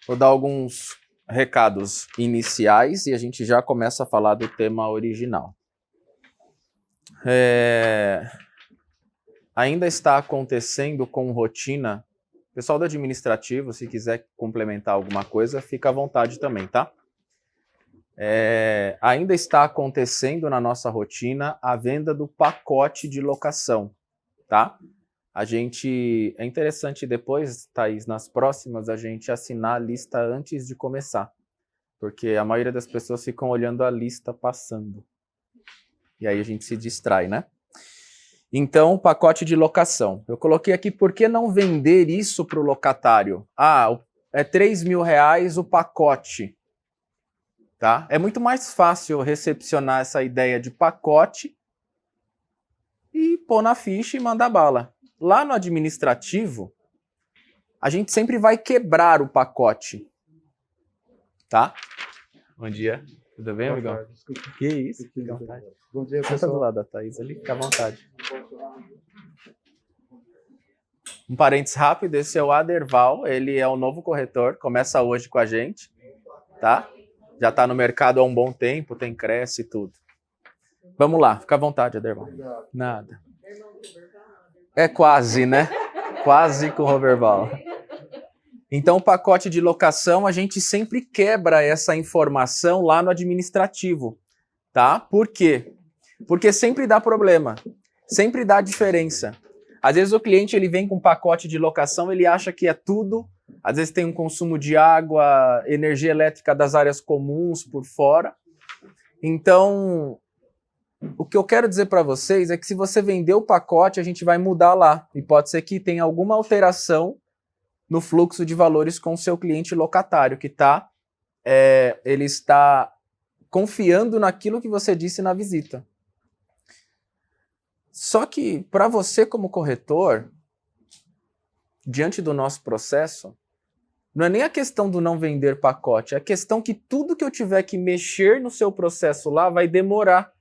Vou dar alguns recados iniciais e a gente já começa a falar do tema original. Ainda está acontecendo com rotina. Pessoal do administrativo, se quiser complementar alguma coisa, fica à vontade também, tá? Ainda está acontecendo na nossa rotina a venda do pacote de locação, tá? É interessante depois, Thaís, nas próximas, a gente assinar a lista antes de começar, porque a maioria das pessoas ficam olhando a lista passando. E aí a gente se distrai, né? Então, pacote de locação. Eu coloquei aqui, por que não vender isso para o locatário? É R$3.000 o pacote, tá? É muito mais fácil recepcionar essa ideia de pacote e pôr na ficha e mandar bala. Lá no administrativo, a gente sempre vai quebrar o pacote, tá? Bom dia. Tudo bem, amigão? Que isso? Fica à vontade. Bom dia, Senta pessoal. do lado da Thaís ali, fica à vontade. Um parênteses rápido, esse é o Aderval, ele é o novo corretor, começa hoje com a gente, tá? Já está no mercado há um bom tempo, tem Cresce e tudo. Vamos lá, fica à vontade, Aderval. Nada. É quase, né? Quase com o Roberval. Então, o pacote de locação, a gente sempre quebra essa informação lá no administrativo, tá? Por quê? Porque sempre dá problema, sempre dá diferença. Às vezes o cliente ele vem com um pacote de locação, ele acha que é tudo, às vezes tem um consumo de água, energia elétrica das áreas comuns por fora. Então, o que eu quero dizer para vocês é que se você vender o pacote, a gente vai mudar lá. E pode ser que tenha alguma alteração no fluxo de valores com o seu cliente locatário, que ele está confiando naquilo que você disse na visita. Só que, para você como corretor, diante do nosso processo, não é nem a questão do não vender pacote, é a questão que tudo que eu tiver que mexer no seu processo lá vai demorar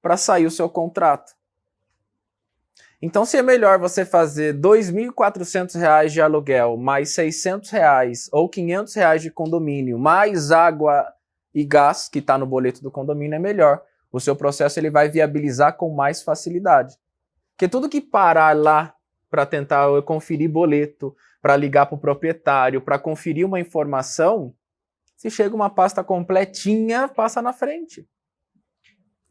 para sair o seu contrato. Então, se é melhor você fazer R$ 2.400 de aluguel, mais R$600 ou R$500 de condomínio, mais água e gás que está no boleto do condomínio, é melhor. O seu processo ele vai viabilizar com mais facilidade. Porque tudo que parar lá para tentar conferir boleto, para ligar para o proprietário, para conferir uma informação, se chega uma pasta completinha, passa na frente.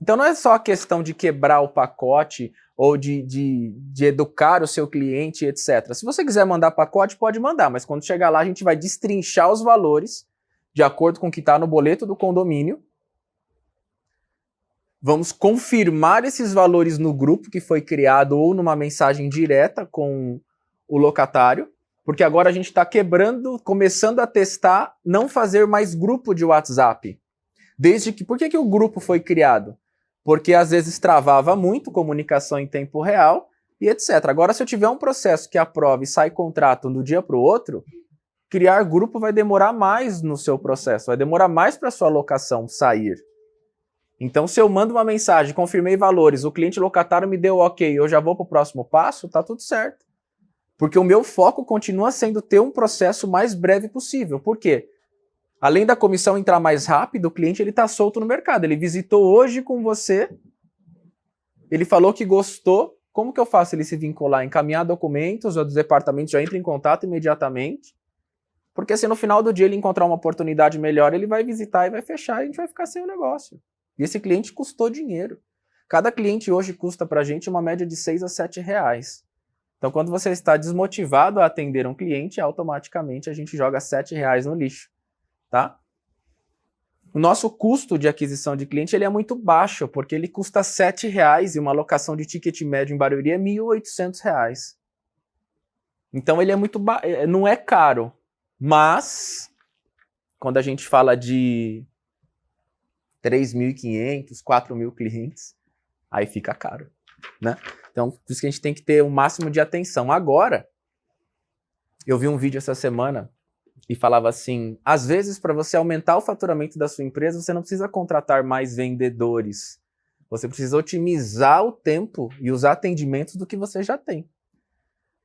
Então não é só a questão de quebrar o pacote ou de educar o seu cliente, etc. Se você quiser mandar pacote, pode mandar, mas quando chegar lá a gente vai destrinchar os valores de acordo com o que está no boleto do condomínio. Vamos confirmar esses valores no grupo que foi criado ou numa mensagem direta com o locatário, porque agora a gente está começando a testar não fazer mais grupo de WhatsApp. Por que o grupo foi criado? Porque às vezes travava muito comunicação em tempo real e etc. Agora, se eu tiver um processo que aprova e sai contrato do dia para o outro, criar grupo vai demorar mais no seu processo, vai demorar mais para a sua locação sair. Então, se eu mando uma mensagem, confirmei valores, o cliente locatário me deu ok, eu já vou para o próximo passo, tá tudo certo. Porque o meu foco continua sendo ter um processo mais breve possível. Por quê? Além da comissão entrar mais rápido, o cliente está solto no mercado. Ele visitou hoje com você, ele falou que gostou. Como que eu faço ele se vincular? Encaminhar documentos, ou dos departamentos já entra em contato imediatamente. Porque se no final do dia ele encontrar uma oportunidade melhor, ele vai visitar e vai fechar e a gente vai ficar sem o negócio. E esse cliente custou dinheiro. Cada cliente hoje custa para a gente uma média de R$6 a R$7. Então, quando você está desmotivado a atender um cliente, automaticamente a gente joga R$7 no lixo. Tá? O nosso custo de aquisição de cliente ele é muito baixo, porque ele custa R$7 e uma alocação de ticket médio em Barueri é R$1.800. Então ele é não é caro, mas quando a gente fala de 3.500, 4.000 clientes, aí fica caro, né? Então por isso que a gente tem que ter o máximo de atenção. Agora, eu vi um vídeo essa semana e falava assim, às vezes para você aumentar o faturamento da sua empresa, você não precisa contratar mais vendedores. Você precisa otimizar o tempo e os atendimentos do que você já tem.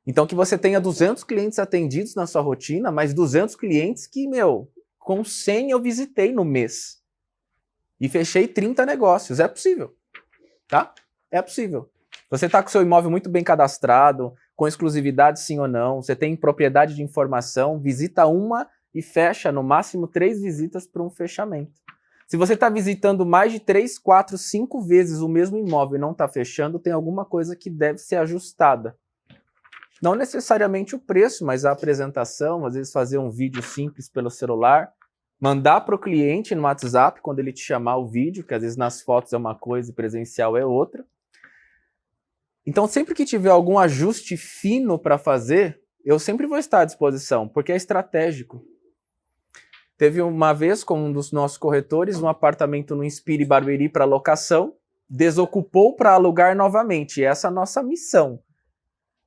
Então que você tenha 200 clientes atendidos na sua rotina, mas 200 clientes que, com 100 eu visitei no mês. E fechei 30 negócios. É possível, tá? É possível. Você está com o seu imóvel muito bem cadastrado, com exclusividade sim ou não, você tem propriedade de informação, visita uma e fecha no máximo 3 visitas para um fechamento. Se você está visitando mais de 3, 4, 5 vezes o mesmo imóvel e não está fechando, tem alguma coisa que deve ser ajustada. Não necessariamente o preço, mas a apresentação, às vezes fazer um vídeo simples pelo celular, mandar para o cliente no WhatsApp quando ele te chamar o vídeo, que às vezes nas fotos é uma coisa e presencial é outra. Então, sempre que tiver algum ajuste fino para fazer, eu sempre vou estar à disposição, porque é estratégico. Teve uma vez com um dos nossos corretores, um apartamento no Inspire Barueri para locação, desocupou para alugar novamente. Essa é a nossa missão.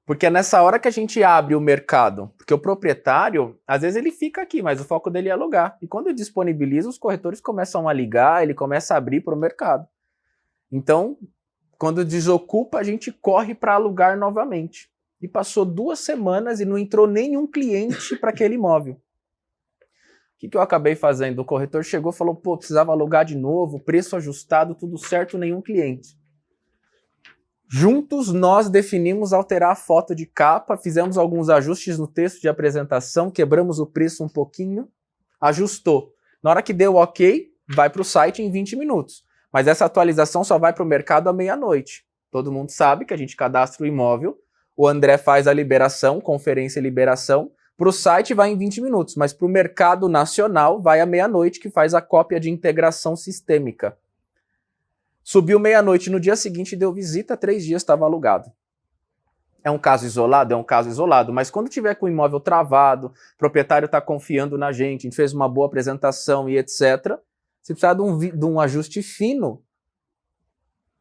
Porque é nessa hora que a gente abre o mercado. Porque o proprietário, às vezes ele fica aqui, mas o foco dele é alugar. E quando disponibiliza, os corretores começam a ligar, ele começa a abrir para o mercado. Então, quando desocupa, a gente corre para alugar novamente. E passou 2 semanas e não entrou nenhum cliente para aquele imóvel. O que eu acabei fazendo? O corretor chegou e falou, pô, precisava alugar de novo, preço ajustado, tudo certo, nenhum cliente. Juntos, nós definimos alterar a foto de capa, fizemos alguns ajustes no texto de apresentação, quebramos o preço um pouquinho, ajustou. Na hora que deu ok, vai para o site em 20 minutos. Mas essa atualização só vai para o mercado à meia-noite. Todo mundo sabe que a gente cadastra o imóvel, o André faz a liberação, conferência e liberação, para o site vai em 20 minutos, mas para o mercado nacional vai à meia-noite, que faz a cópia de integração sistêmica. Subiu meia-noite, no dia seguinte deu visita, 3 dias estava alugado. É um caso isolado? É um caso isolado, mas quando tiver com o imóvel travado, o proprietário está confiando na gente, a gente fez uma boa apresentação e etc., se precisar de um ajuste fino,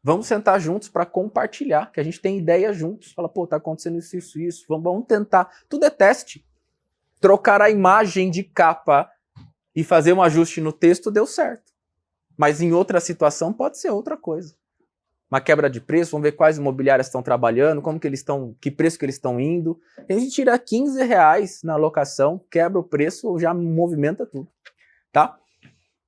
vamos sentar juntos para compartilhar, que a gente tem ideia juntos. Fala, pô, tá acontecendo isso, vamos tentar. Tudo é teste. Trocar a imagem de capa e fazer um ajuste no texto deu certo. Mas em outra situação pode ser outra coisa. Uma quebra de preço, vamos ver quais imobiliárias estão trabalhando, como que eles estão, que preço que eles estão indo. A gente tira R$15 na locação, quebra o preço, já movimenta tudo. Tá?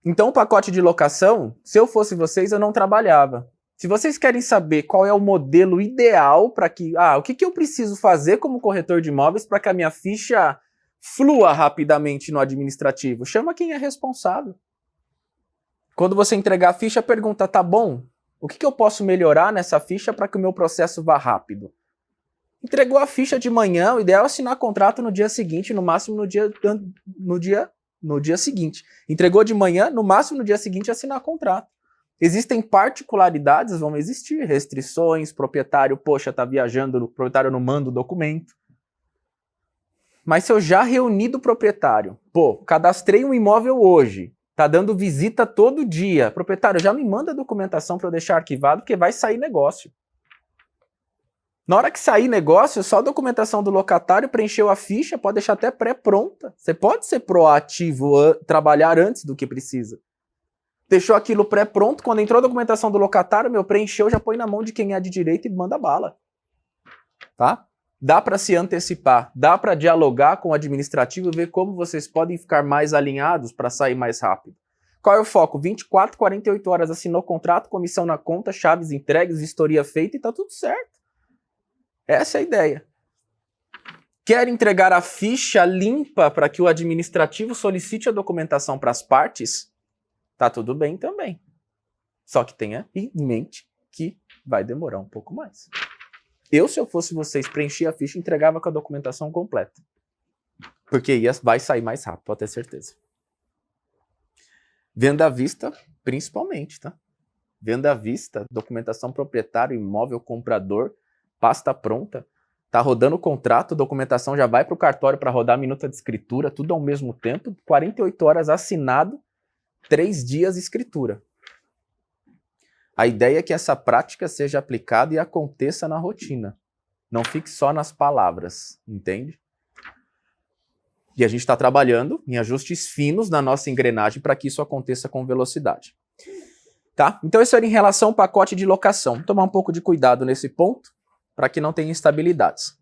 Então o pacote de locação, se eu fosse vocês, eu não trabalhava. Se vocês querem saber qual é o modelo ideal para que... o que eu preciso fazer como corretor de imóveis para que a minha ficha flua rapidamente no administrativo? Chama quem é responsável. Quando você entregar a ficha, pergunta, tá bom? O que eu posso melhorar nessa ficha para que o meu processo vá rápido? Entregou a ficha de manhã, o ideal é assinar contrato no dia seguinte, no máximo no dia seguinte. Entregou de manhã, no máximo no dia seguinte assinar contrato. Existem particularidades, vão existir restrições, proprietário, poxa, tá viajando, o proprietário não manda o documento. Mas se eu já reuni do proprietário, pô, cadastrei um imóvel hoje, tá dando visita todo dia, proprietário, já me manda a documentação para eu deixar arquivado, porque vai sair negócio. Na hora que sair negócio, só a documentação do locatário, preencheu a ficha, pode deixar até pré-pronta. Você pode ser proativo, trabalhar antes do que precisa. Deixou aquilo pré-pronto, quando entrou a documentação do locatário, preencheu, já põe na mão de quem é de direito e manda bala. Tá? Dá para se antecipar, dá para dialogar com o administrativo e ver como vocês podem ficar mais alinhados para sair mais rápido. Qual é o foco? 24, 48 horas, assinou o contrato, comissão na conta, chaves entregues, vistoria feita e tá tudo certo. Essa é a ideia. Quer entregar a ficha limpa para que o administrativo solicite a documentação para as partes? Tá tudo bem também. Só que tenha em mente que vai demorar um pouco mais. Se eu fosse vocês, preenchia a ficha e entregava com a documentação completa. Porque vai sair mais rápido, pode ter certeza. Venda à vista, principalmente, tá? Venda à vista, documentação proprietário, imóvel, comprador, pasta pronta, tá rodando o contrato, documentação já vai para o cartório para rodar a minuta de escritura, tudo ao mesmo tempo, 48 horas assinado, 3 dias escritura. A ideia é que essa prática seja aplicada e aconteça na rotina. Não fique só nas palavras, entende? E a gente está trabalhando em ajustes finos na nossa engrenagem para que isso aconteça com velocidade. Tá? Então isso era em relação ao pacote de locação. Vou tomar um pouco de cuidado nesse ponto, para que não tenha instabilidades.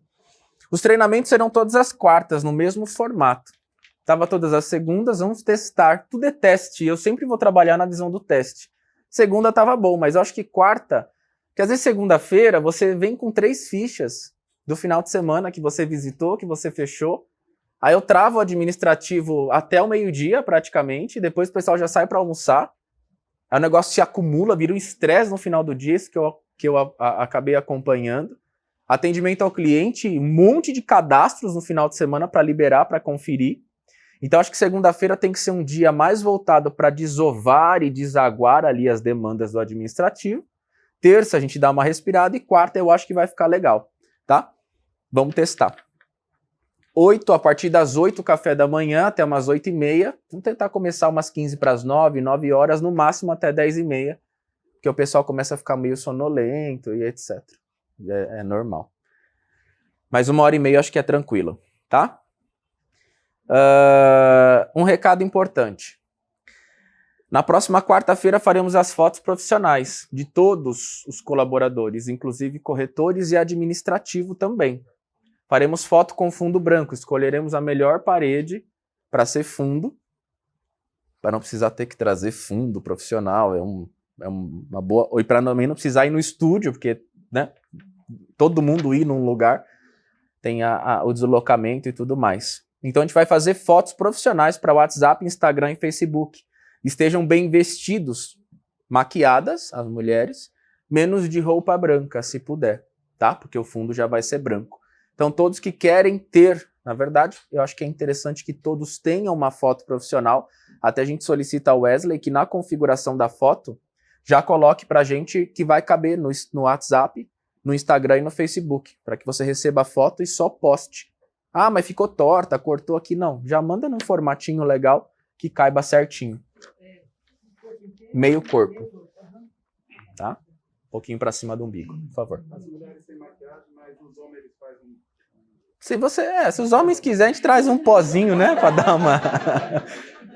Os treinamentos serão todas as quartas, no mesmo formato. Tava todas as segundas, vamos testar. Tudo é teste, eu sempre vou trabalhar na visão do teste. Segunda tava bom, mas eu acho que quarta, que às vezes segunda-feira você vem com 3 fichas do final de semana que você visitou, que você fechou. Aí eu travo o administrativo até o meio-dia, praticamente, depois o pessoal já sai para almoçar. Aí o negócio se acumula, vira um estresse no final do dia, isso que eu acabei acompanhando. Atendimento ao cliente, um monte de cadastros no final de semana para liberar, para conferir. Então acho que segunda-feira tem que ser um dia mais voltado para desovar e desaguar ali as demandas do administrativo. Terça a gente dá uma respirada e quarta eu acho que vai ficar legal, tá? Vamos testar. A partir das 8, café da manhã, até umas 8h30. Vamos tentar começar umas 15 para as 9, 9 horas, no máximo até 10h30, porque o pessoal começa a ficar meio sonolento e etc. É normal. Mas 1h30 acho que é tranquilo, tá? Um recado importante. Na próxima quarta-feira faremos as fotos profissionais de todos os colaboradores, inclusive corretores e administrativo também. Faremos foto com fundo branco, escolheremos a melhor parede para ser fundo, para não precisar ter que trazer fundo profissional, é uma boa... E para também não precisar ir no estúdio, porque, né, todo mundo ir num lugar tem o deslocamento e tudo mais. Então a gente vai fazer fotos profissionais para WhatsApp, Instagram e Facebook. Estejam bem vestidos, maquiadas, as mulheres, menos de roupa branca, se puder, tá? Porque o fundo já vai ser branco. Então todos que querem ter, na verdade, eu acho que é interessante que todos tenham uma foto profissional. Até a gente solicita ao Wesley que na configuração da foto já coloque pra gente que vai caber no WhatsApp, no Instagram e no Facebook, para que você receba a foto e só poste. Ah, mas ficou torta, cortou aqui. Não, já manda num formatinho legal que caiba certinho. Meio corpo. Tá? Um pouquinho para cima do umbigo, por favor. As mulheres têm maquiagem, mas os homens fazem se os homens quiserem, a gente traz um pozinho, né, para dar uma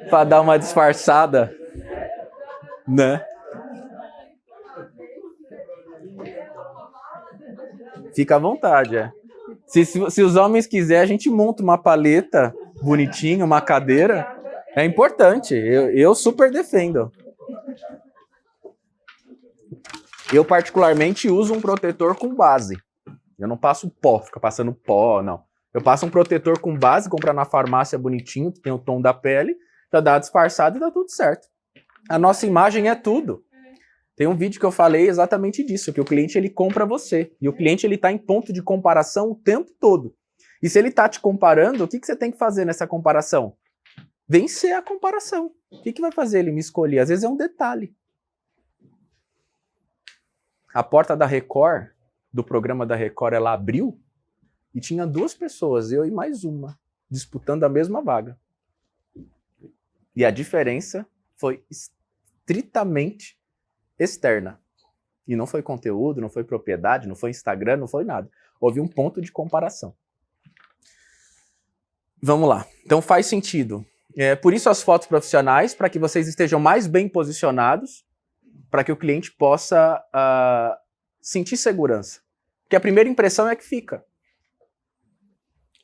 para dar uma disfarçada, né? Fica à vontade, é. Se os homens quiserem, a gente monta uma paleta bonitinha, uma cadeira. É importante, eu super defendo. Eu particularmente uso um protetor com base. Eu não passo pó, fica passando pó, não. Eu passo um protetor com base, comprar na farmácia bonitinho, que tem o tom da pele, já dá disfarçado e dá tudo certo. A nossa imagem é tudo. Tem um vídeo que eu falei exatamente disso, que o cliente ele compra você. E o cliente ele está em ponto de comparação o tempo todo. E se ele está te comparando, o que você tem que fazer nessa comparação? Vencer a comparação. O que vai fazer ele me escolher? Às vezes é um detalhe. A porta da Record, do programa da Record, ela abriu e tinha 2 pessoas, eu e mais uma, disputando a mesma vaga. E a diferença foi estritamente externa. E não foi conteúdo, não foi propriedade, não foi Instagram, não foi nada. Houve um ponto de comparação. Vamos lá. Então faz sentido. Por isso as fotos profissionais, para que vocês estejam mais bem posicionados, para que o cliente possa sentir segurança. Porque a primeira impressão é que fica.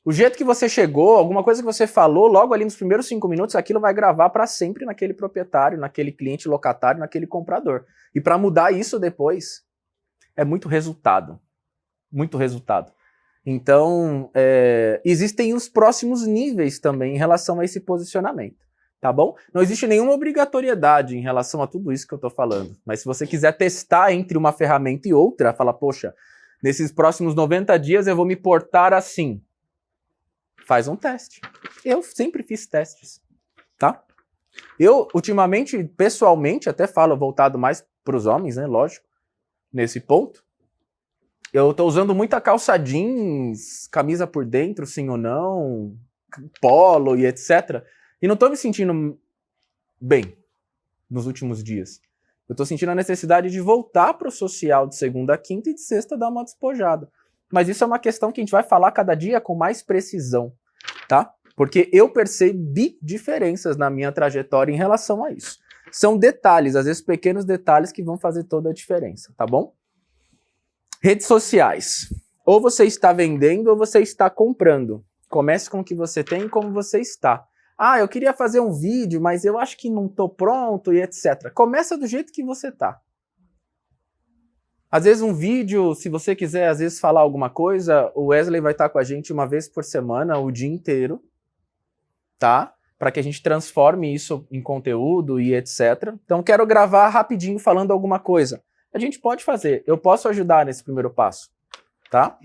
O jeito que você chegou, alguma coisa que você falou, logo ali nos primeiros 5 minutos, aquilo vai gravar para sempre naquele proprietário, naquele cliente locatário, naquele comprador. E para mudar isso depois, é muito resultado. Muito resultado. Então, existem os próximos níveis também em relação a esse posicionamento. Tá bom? Não existe nenhuma obrigatoriedade em relação a tudo isso que eu estou falando. Mas se você quiser testar entre uma ferramenta e outra, fala, poxa, nesses próximos 90 dias eu vou me portar assim. Faz um teste. Eu sempre fiz testes, tá? Eu, ultimamente, pessoalmente, até falo voltado mais para os homens, né? Lógico, nesse ponto. Eu estou usando muita calça jeans, camisa por dentro, sim ou não, polo e etc. E não estou me sentindo bem nos últimos dias. Eu estou sentindo a necessidade de voltar para o social de segunda a quinta e de sexta dar uma despojada. Mas isso é uma questão que a gente vai falar cada dia com mais precisão, tá? Porque eu percebi diferenças na minha trajetória em relação a isso. São detalhes, às vezes pequenos detalhes que vão fazer toda a diferença, tá bom? Redes sociais. Ou você está vendendo ou você está comprando. Comece com o que você tem e como você está. Ah, eu queria fazer um vídeo, mas eu acho que não estou pronto e etc. Começa do jeito que você está. Às vezes um vídeo, se você quiser às vezes falar alguma coisa, o Wesley vai estar com a gente uma vez por semana, o dia inteiro, tá? Para que a gente transforme isso em conteúdo e etc. Então quero gravar rapidinho falando alguma coisa. A gente pode fazer, eu posso ajudar nesse primeiro passo, tá?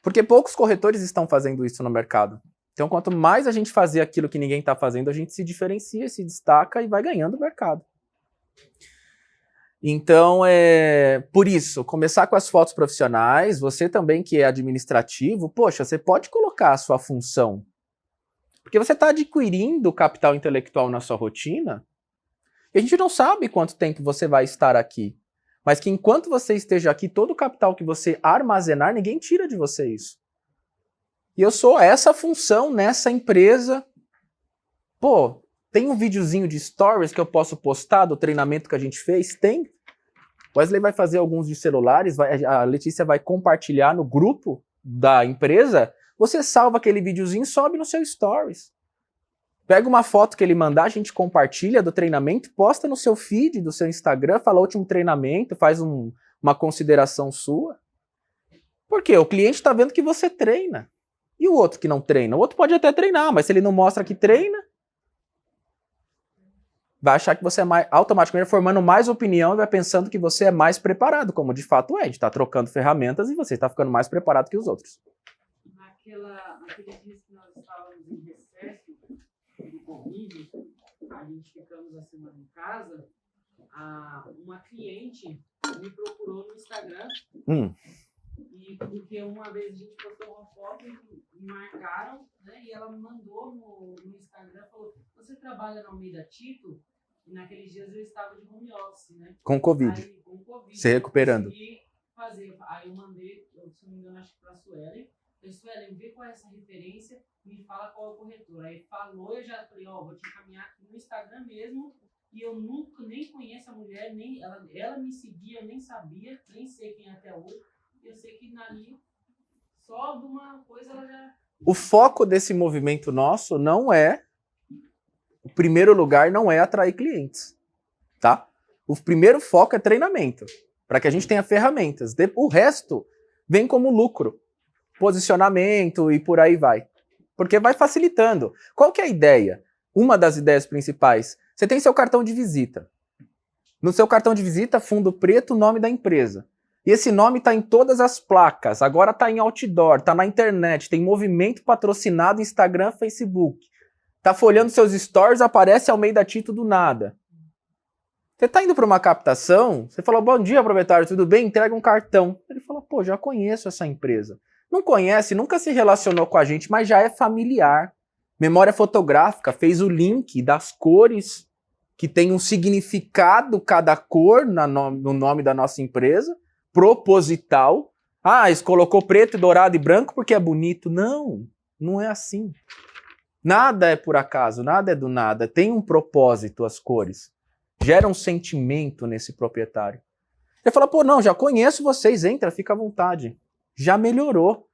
Porque poucos corretores estão fazendo isso no mercado. Então quanto mais a gente fazer aquilo que ninguém está fazendo, a gente se diferencia, se destaca e vai ganhando o mercado. Então, por isso, começar com as fotos profissionais, você também que é administrativo, poxa, você pode colocar a sua função. Porque você está adquirindo capital intelectual na sua rotina, e a gente não sabe quanto tempo você vai estar aqui. Mas que enquanto você esteja aqui, todo o capital que você armazenar, ninguém tira de você isso. E eu sou essa função nessa empresa. Pô, tem um videozinho de stories que eu posso postar do treinamento que a gente fez? Tem. O Wesley vai fazer alguns de celulares, a Letícia vai compartilhar no grupo da empresa. Você salva aquele videozinho e sobe no seu stories. Pega uma foto que ele mandar, a gente compartilha do treinamento, posta no seu feed do seu Instagram, fala último treinamento, faz uma consideração sua. Por quê? O cliente está vendo que você treina. E o outro que não treina? O outro pode até treinar, mas se ele não mostra que treina, vai achar que você é mais, automaticamente formando mais opinião e vai pensando que você é mais preparado, como de fato é. A gente está trocando ferramentas e você está ficando mais preparado que os outros. Naquele dia que nós estávamos em recesso do Covid, a gente ficamos a semana em casa, uma cliente me procurou no Instagram, e porque uma vez a gente postou uma foto e me marcaram, né, e ela me mandou no Instagram, falou, você trabalha na Almeida Tito? E naqueles dias eu estava de home office, né? Com Covid. Aí, com Covid. Se recuperando. Fazer. Aí eu mandei, se não me engano, acho que para a Suelen. Eu falei, Suelen, vê qual é essa referência, me fala qual é o corretor. Aí falou, eu já falei, vou te encaminhar aqui no Instagram mesmo. E eu nunca nem conheço a mulher, nem ela me seguia, eu nem sabia, nem sei quem é até hoje. E eu sei que ali, só de uma coisa ela já... O foco desse movimento nosso não é... O primeiro lugar não é atrair clientes, tá? O primeiro foco é treinamento, para que a gente tenha ferramentas. O resto vem como lucro, posicionamento e por aí vai. Porque vai facilitando. Qual que é a ideia? Uma das ideias principais. Você tem seu cartão de visita. No seu cartão de visita, fundo preto, nome da empresa. E esse nome está em todas as placas. Agora está em outdoor, está na internet, tem movimento patrocinado em Instagram, Facebook. Tá folhando seus stories, aparece Almeida Tito do nada. Você tá indo para uma captação, você fala, bom dia, proprietário, tudo bem? Entrega um cartão. Ele fala, pô, já conheço essa empresa. Não conhece, nunca se relacionou com a gente, mas já é familiar. Memória fotográfica, fez o link das cores, que tem um significado cada cor no nome da nossa empresa, proposital. Ah, eles colocou preto, dourado e branco porque é bonito. Não, não é assim. Nada é por acaso, nada é do nada. Tem um propósito as cores. Gera um sentimento nesse proprietário. Ele fala, pô, não, já conheço vocês, entra, fica à vontade. Já melhorou.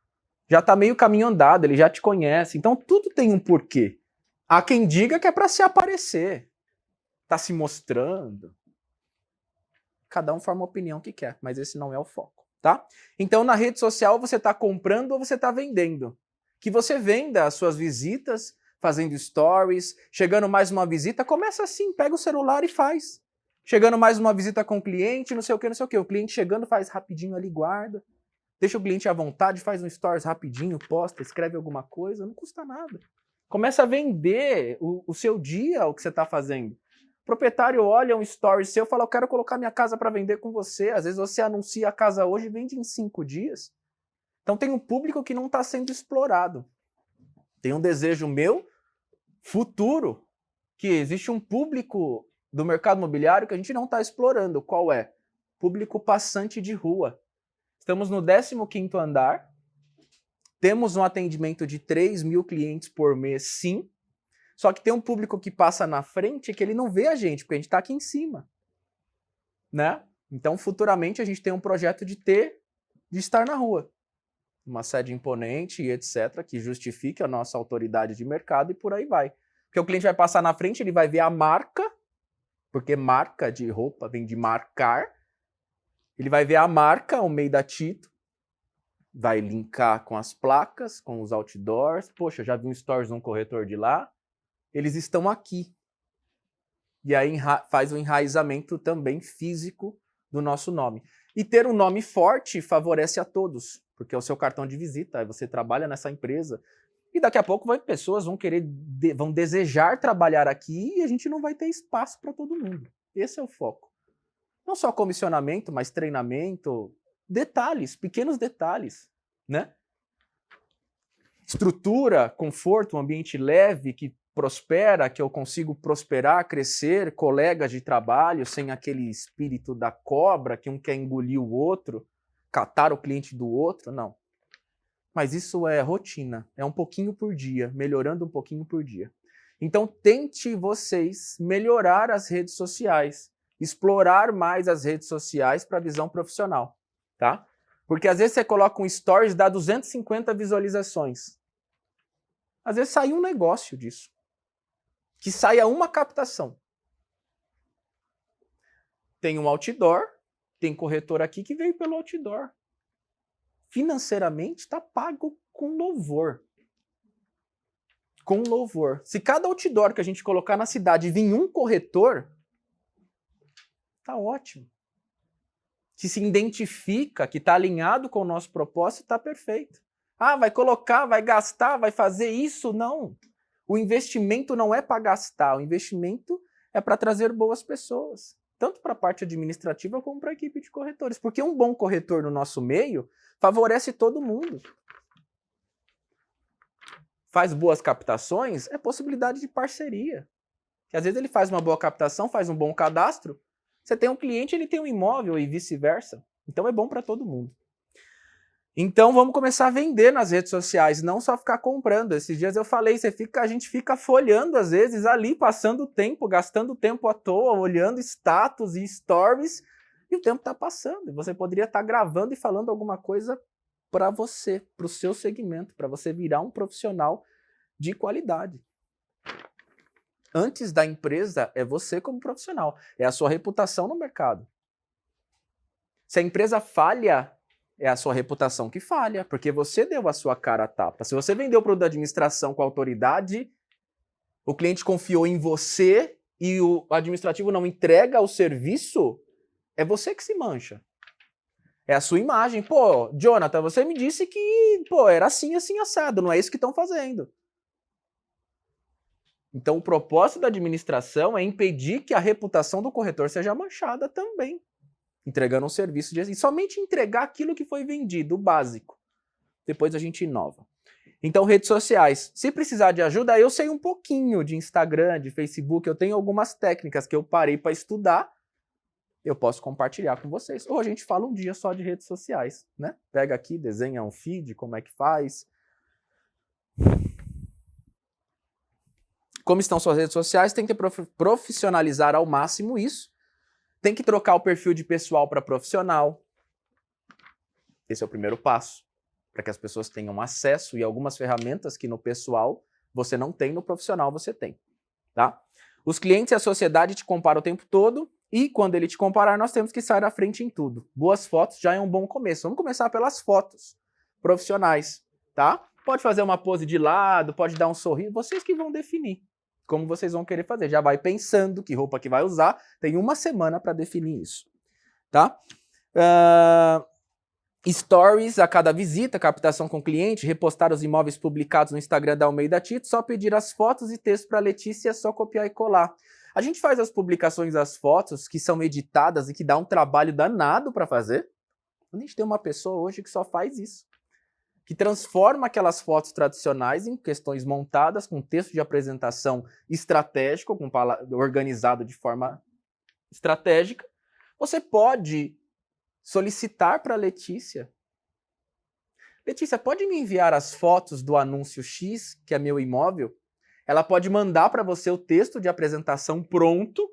Já tá meio caminho andado, ele já te conhece. Então tudo tem um porquê. Há quem diga que é para se aparecer. Tá se mostrando. Cada um forma a opinião que quer, mas esse não é o foco, tá? Então na rede social você tá comprando ou você tá vendendo. Que você venda as suas visitas, fazendo stories, chegando mais uma visita, começa assim, pega o celular e faz. Chegando mais uma visita com o cliente, não sei o que, não sei o que. O cliente chegando, faz rapidinho ali, guarda. Deixa o cliente à vontade, faz um stories rapidinho, posta, escreve alguma coisa, não custa nada. Começa a vender o seu dia, o que você está fazendo. O proprietário olha um story seu e fala, eu quero colocar minha casa para vender com você. Às vezes você anuncia a casa hoje e vende em 5 dias. Então tem um público que não está sendo explorado. Tem um desejo meu, futuro, que existe um público do mercado imobiliário que a gente não está explorando. Qual é? Público passante de rua. Estamos no 15º andar, temos um atendimento de 3 mil clientes por mês, sim, só que tem um público que passa na frente que ele não vê a gente, porque a gente está aqui em cima. Né? Então, futuramente, a gente tem um projeto de estar na rua. uma sede imponente e etc., que justifique a nossa autoridade de mercado e por aí vai. Porque o cliente vai passar na frente, ele vai ver a marca, porque marca de roupa vem de marcar, ele vai ver a marca, Almeida Tito, vai linkar com as placas, com os outdoors, poxa, já vi um stories num corretor de lá, eles estão aqui. E aí faz o enraizamento também físico do nosso nome. E ter um nome forte favorece a todos, porque é o seu cartão de visita, aí você trabalha nessa empresa, e daqui a pouco pessoas vão vão desejar trabalhar aqui e a gente não vai ter espaço para todo mundo. Esse é o foco. Não só comissionamento, mas treinamento, detalhes, pequenos detalhes, né? Estrutura, conforto, um ambiente leve que prospera, que eu consigo prosperar, crescer, colegas de trabalho, sem aquele espírito da cobra, que um quer engolir o outro, catar o cliente do outro, não. Mas isso é rotina, é um pouquinho por dia, melhorando um pouquinho por dia. Então tente vocês melhorar as redes sociais, explorar mais as redes sociais para a visão profissional, tá? Porque às vezes você coloca um stories, dá 250 visualizações. Às vezes sai um negócio disso. Que saia uma captação. Tem um outdoor, tem corretor aqui que veio pelo outdoor. Financeiramente está pago com louvor. Com louvor. Se cada outdoor que a gente colocar na cidade vir um corretor, tá ótimo. Que se identifica, que está alinhado com o nosso propósito, está perfeito. Ah, vai colocar, vai gastar, vai fazer isso? Não. O investimento não é para gastar, o investimento é para trazer boas pessoas. Tanto para a parte administrativa como para a equipe de corretores. Porque um bom corretor no nosso meio favorece todo mundo. Faz boas captações, é possibilidade de parceria. Que às vezes ele faz uma boa captação, faz um bom cadastro, você tem um cliente, ele tem um imóvel e vice-versa. Então é bom para todo mundo. Então vamos começar a vender nas redes sociais, não só ficar comprando. Esses dias eu falei, a gente fica folhando às vezes ali, passando o tempo, gastando tempo à toa, olhando status e stories, e o tempo está passando. Você poderia estar gravando e falando alguma coisa para você, para o seu segmento, para você virar um profissional de qualidade. Antes da empresa, é você como profissional, é a sua reputação no mercado. Se a empresa falha, é a sua reputação que falha, porque você deu a sua cara a tapa. Se você vendeu o produto da administração com autoridade, o cliente confiou em você e o administrativo não entrega o serviço, é você que se mancha. É a sua imagem. Pô, Jonathan, você me disse que era assim, assim, assado. Não é isso que estão fazendo. Então, o propósito da administração é impedir que a reputação do corretor seja manchada também. Entregando um serviço e somente entregar aquilo que foi vendido, o básico. Depois a gente inova. Então, redes sociais. Se precisar de ajuda, eu sei um pouquinho de Instagram, de Facebook. Eu tenho algumas técnicas que eu parei para estudar. Eu posso compartilhar com vocês. Ou a gente fala um dia só de redes sociais, né? Pega aqui, desenha um feed, como é que faz. Como estão suas redes sociais? Tem que profissionalizar ao máximo isso. Tem que trocar o perfil de pessoal para profissional. Esse é o primeiro passo. Para que as pessoas tenham acesso e algumas ferramentas que no pessoal você não tem, no profissional você tem. Tá? Os clientes e a sociedade te comparam o tempo todo e quando ele te comparar, nós temos que sair à frente em tudo. Boas fotos já é um bom começo. Vamos começar pelas fotos profissionais. Tá? Pode fazer uma pose de lado, pode dar um sorriso. Vocês que vão definir como vocês vão querer fazer. Já vai pensando que roupa que vai usar. Tem uma semana para definir isso. Tá? Stories a cada visita, captação com cliente, repostar os imóveis publicados no Instagram da Almeida Tito, só pedir as fotos e texto para a Letícia, é só copiar e colar. A gente faz as publicações das fotos que são editadas e que dá um trabalho danado para fazer. A gente tem uma pessoa hoje que só faz isso. Que transforma aquelas fotos tradicionais em questões montadas com texto de apresentação estratégico, organizado de forma estratégica. Você pode solicitar para a Letícia. Letícia, pode me enviar as fotos do anúncio X, que é meu imóvel? Ela pode mandar para você o texto de apresentação pronto,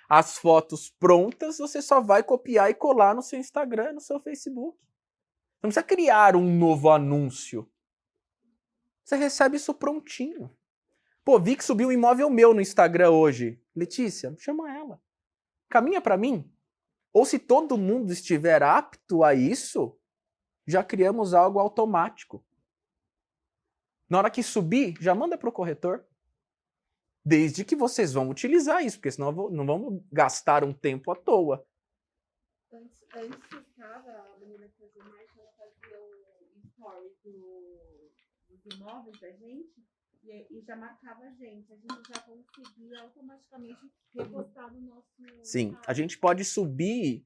as fotos prontas, você só vai copiar e colar no seu Instagram, no seu Facebook. não precisa criar um novo anúncio. Você recebe isso prontinho. Pô, vi que subiu um imóvel meu no Instagram hoje. Letícia, chama ela. Caminha para mim. Ou se todo mundo estiver apto a isso, já criamos algo automático. Na hora que subir, já manda para o corretor. Desde que vocês vão utilizar isso, porque senão não vamos gastar um tempo à toa. Antes estava a menina que fazia mais, ela fazia o story dos imóveis da gente e já marcava a gente. A gente já conseguia automaticamente repostar no nosso... Sim, a gente pode subir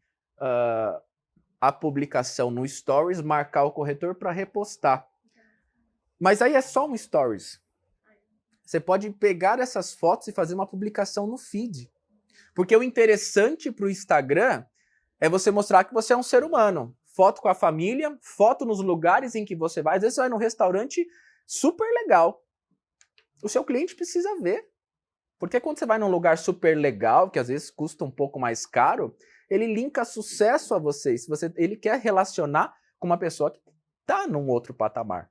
a publicação no Stories, marcar o corretor para repostar. Mas aí é só um Stories. Você pode pegar essas fotos e fazer uma publicação no feed. Porque o interessante para o Instagram é você mostrar que você é um ser humano. Foto com a família, foto nos lugares em que você vai. Às vezes você vai num restaurante super legal. O seu cliente precisa ver. Porque quando você vai num lugar super legal, que às vezes custa um pouco mais caro, ele linka sucesso a você. Ele quer relacionar com uma pessoa que está num outro patamar.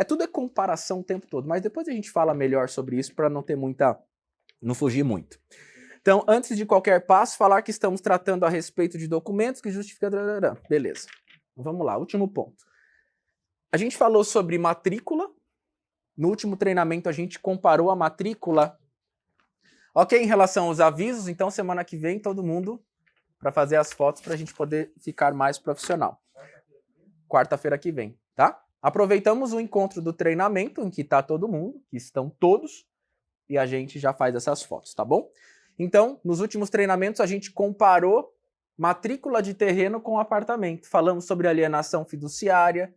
Tudo é comparação o tempo todo, mas depois a gente fala melhor sobre isso para não fugir muito. Então, antes de qualquer passo, falar que estamos tratando a respeito de documentos que justificam... Beleza. Vamos lá, último ponto. A gente falou sobre matrícula. No último treinamento a gente comparou a matrícula. Ok, em relação aos avisos, então semana que vem todo mundo para fazer as fotos para a gente poder ficar mais profissional. Quarta-feira que vem, tá? Aproveitamos o encontro do treinamento, em que está todo mundo, que estão todos, e a gente já faz essas fotos, tá bom? Então, nos últimos treinamentos, a gente comparou matrícula de terreno com apartamento. Falamos sobre alienação fiduciária,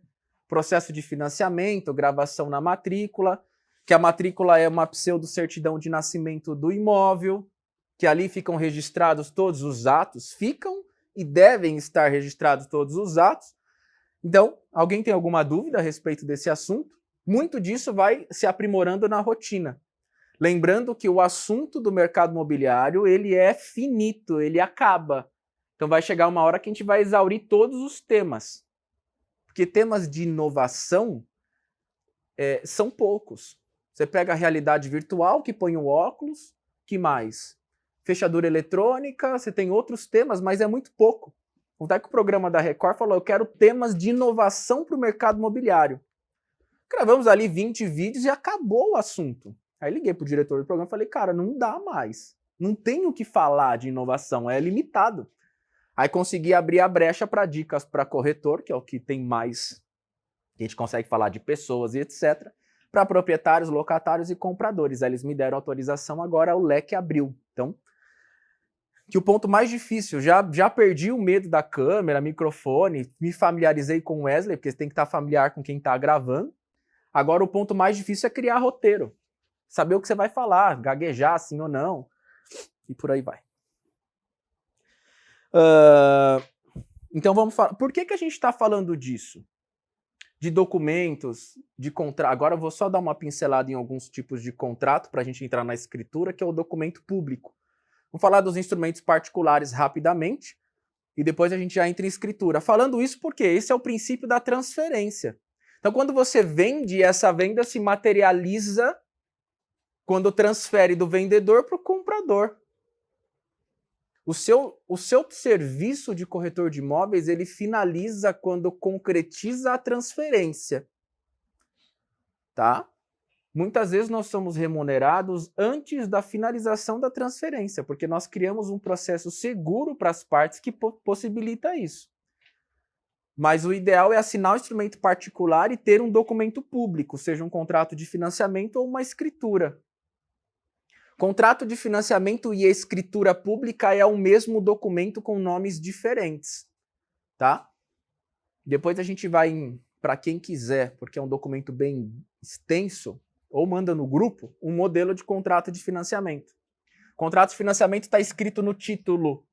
processo de financiamento, gravação na matrícula, que a matrícula é uma pseudo-certidão de nascimento do imóvel, que ali ficam registrados todos os atos, ficam e devem estar registrados todos os atos. Então, alguém tem alguma dúvida a respeito desse assunto? Muito disso vai se aprimorando na rotina. Lembrando que o assunto do mercado imobiliário, ele é finito, ele acaba. Então vai chegar uma hora que a gente vai exaurir todos os temas. Porque temas de inovação são poucos. Você pega a realidade virtual, que põe o óculos, que mais? Fechadura eletrônica, você tem outros temas, mas é muito pouco. Até que o programa da Record falou, eu quero temas de inovação para o mercado imobiliário. Gravamos ali 20 vídeos e acabou o assunto. Aí liguei para o diretor do programa e falei, cara, não dá mais. Não tem o que falar de inovação, é limitado. Aí consegui abrir a brecha para dicas para corretor, que é o que tem mais, a gente consegue falar de pessoas e etc., para proprietários, locatários e compradores. Aí eles me deram autorização, agora o leque abriu. Então, que o ponto mais difícil, já perdi o medo da câmera, microfone, me familiarizei com o Wesley, porque você tem que estar familiar com quem está gravando. Agora o ponto mais difícil é criar roteiro. Saber o que você vai falar, gaguejar sim ou não, e por aí vai. Então vamos falar. Por que a gente está falando disso? De documentos, de contrato. Agora eu vou só dar uma pincelada em alguns tipos de contrato para a gente entrar na escritura, que é o documento público. Vamos falar dos instrumentos particulares rapidamente e depois a gente já entra em escritura. Falando isso porque esse é o princípio da transferência. Então, quando você vende, essa venda se materializa quando transfere do vendedor para o comprador. O seu serviço de corretor de imóveis, ele finaliza quando concretiza a transferência. Tá? Muitas vezes nós somos remunerados antes da finalização da transferência, porque nós criamos um processo seguro para as partes que possibilita isso. Mas o ideal é assinar o instrumento particular e ter um documento público, seja um contrato de financiamento ou uma escritura. Contrato de financiamento e escritura pública é o mesmo documento com nomes diferentes, tá? Depois a gente vai, para quem quiser, porque é um documento bem extenso, ou manda no grupo, um modelo de contrato de financiamento. Contrato de financiamento está escrito no título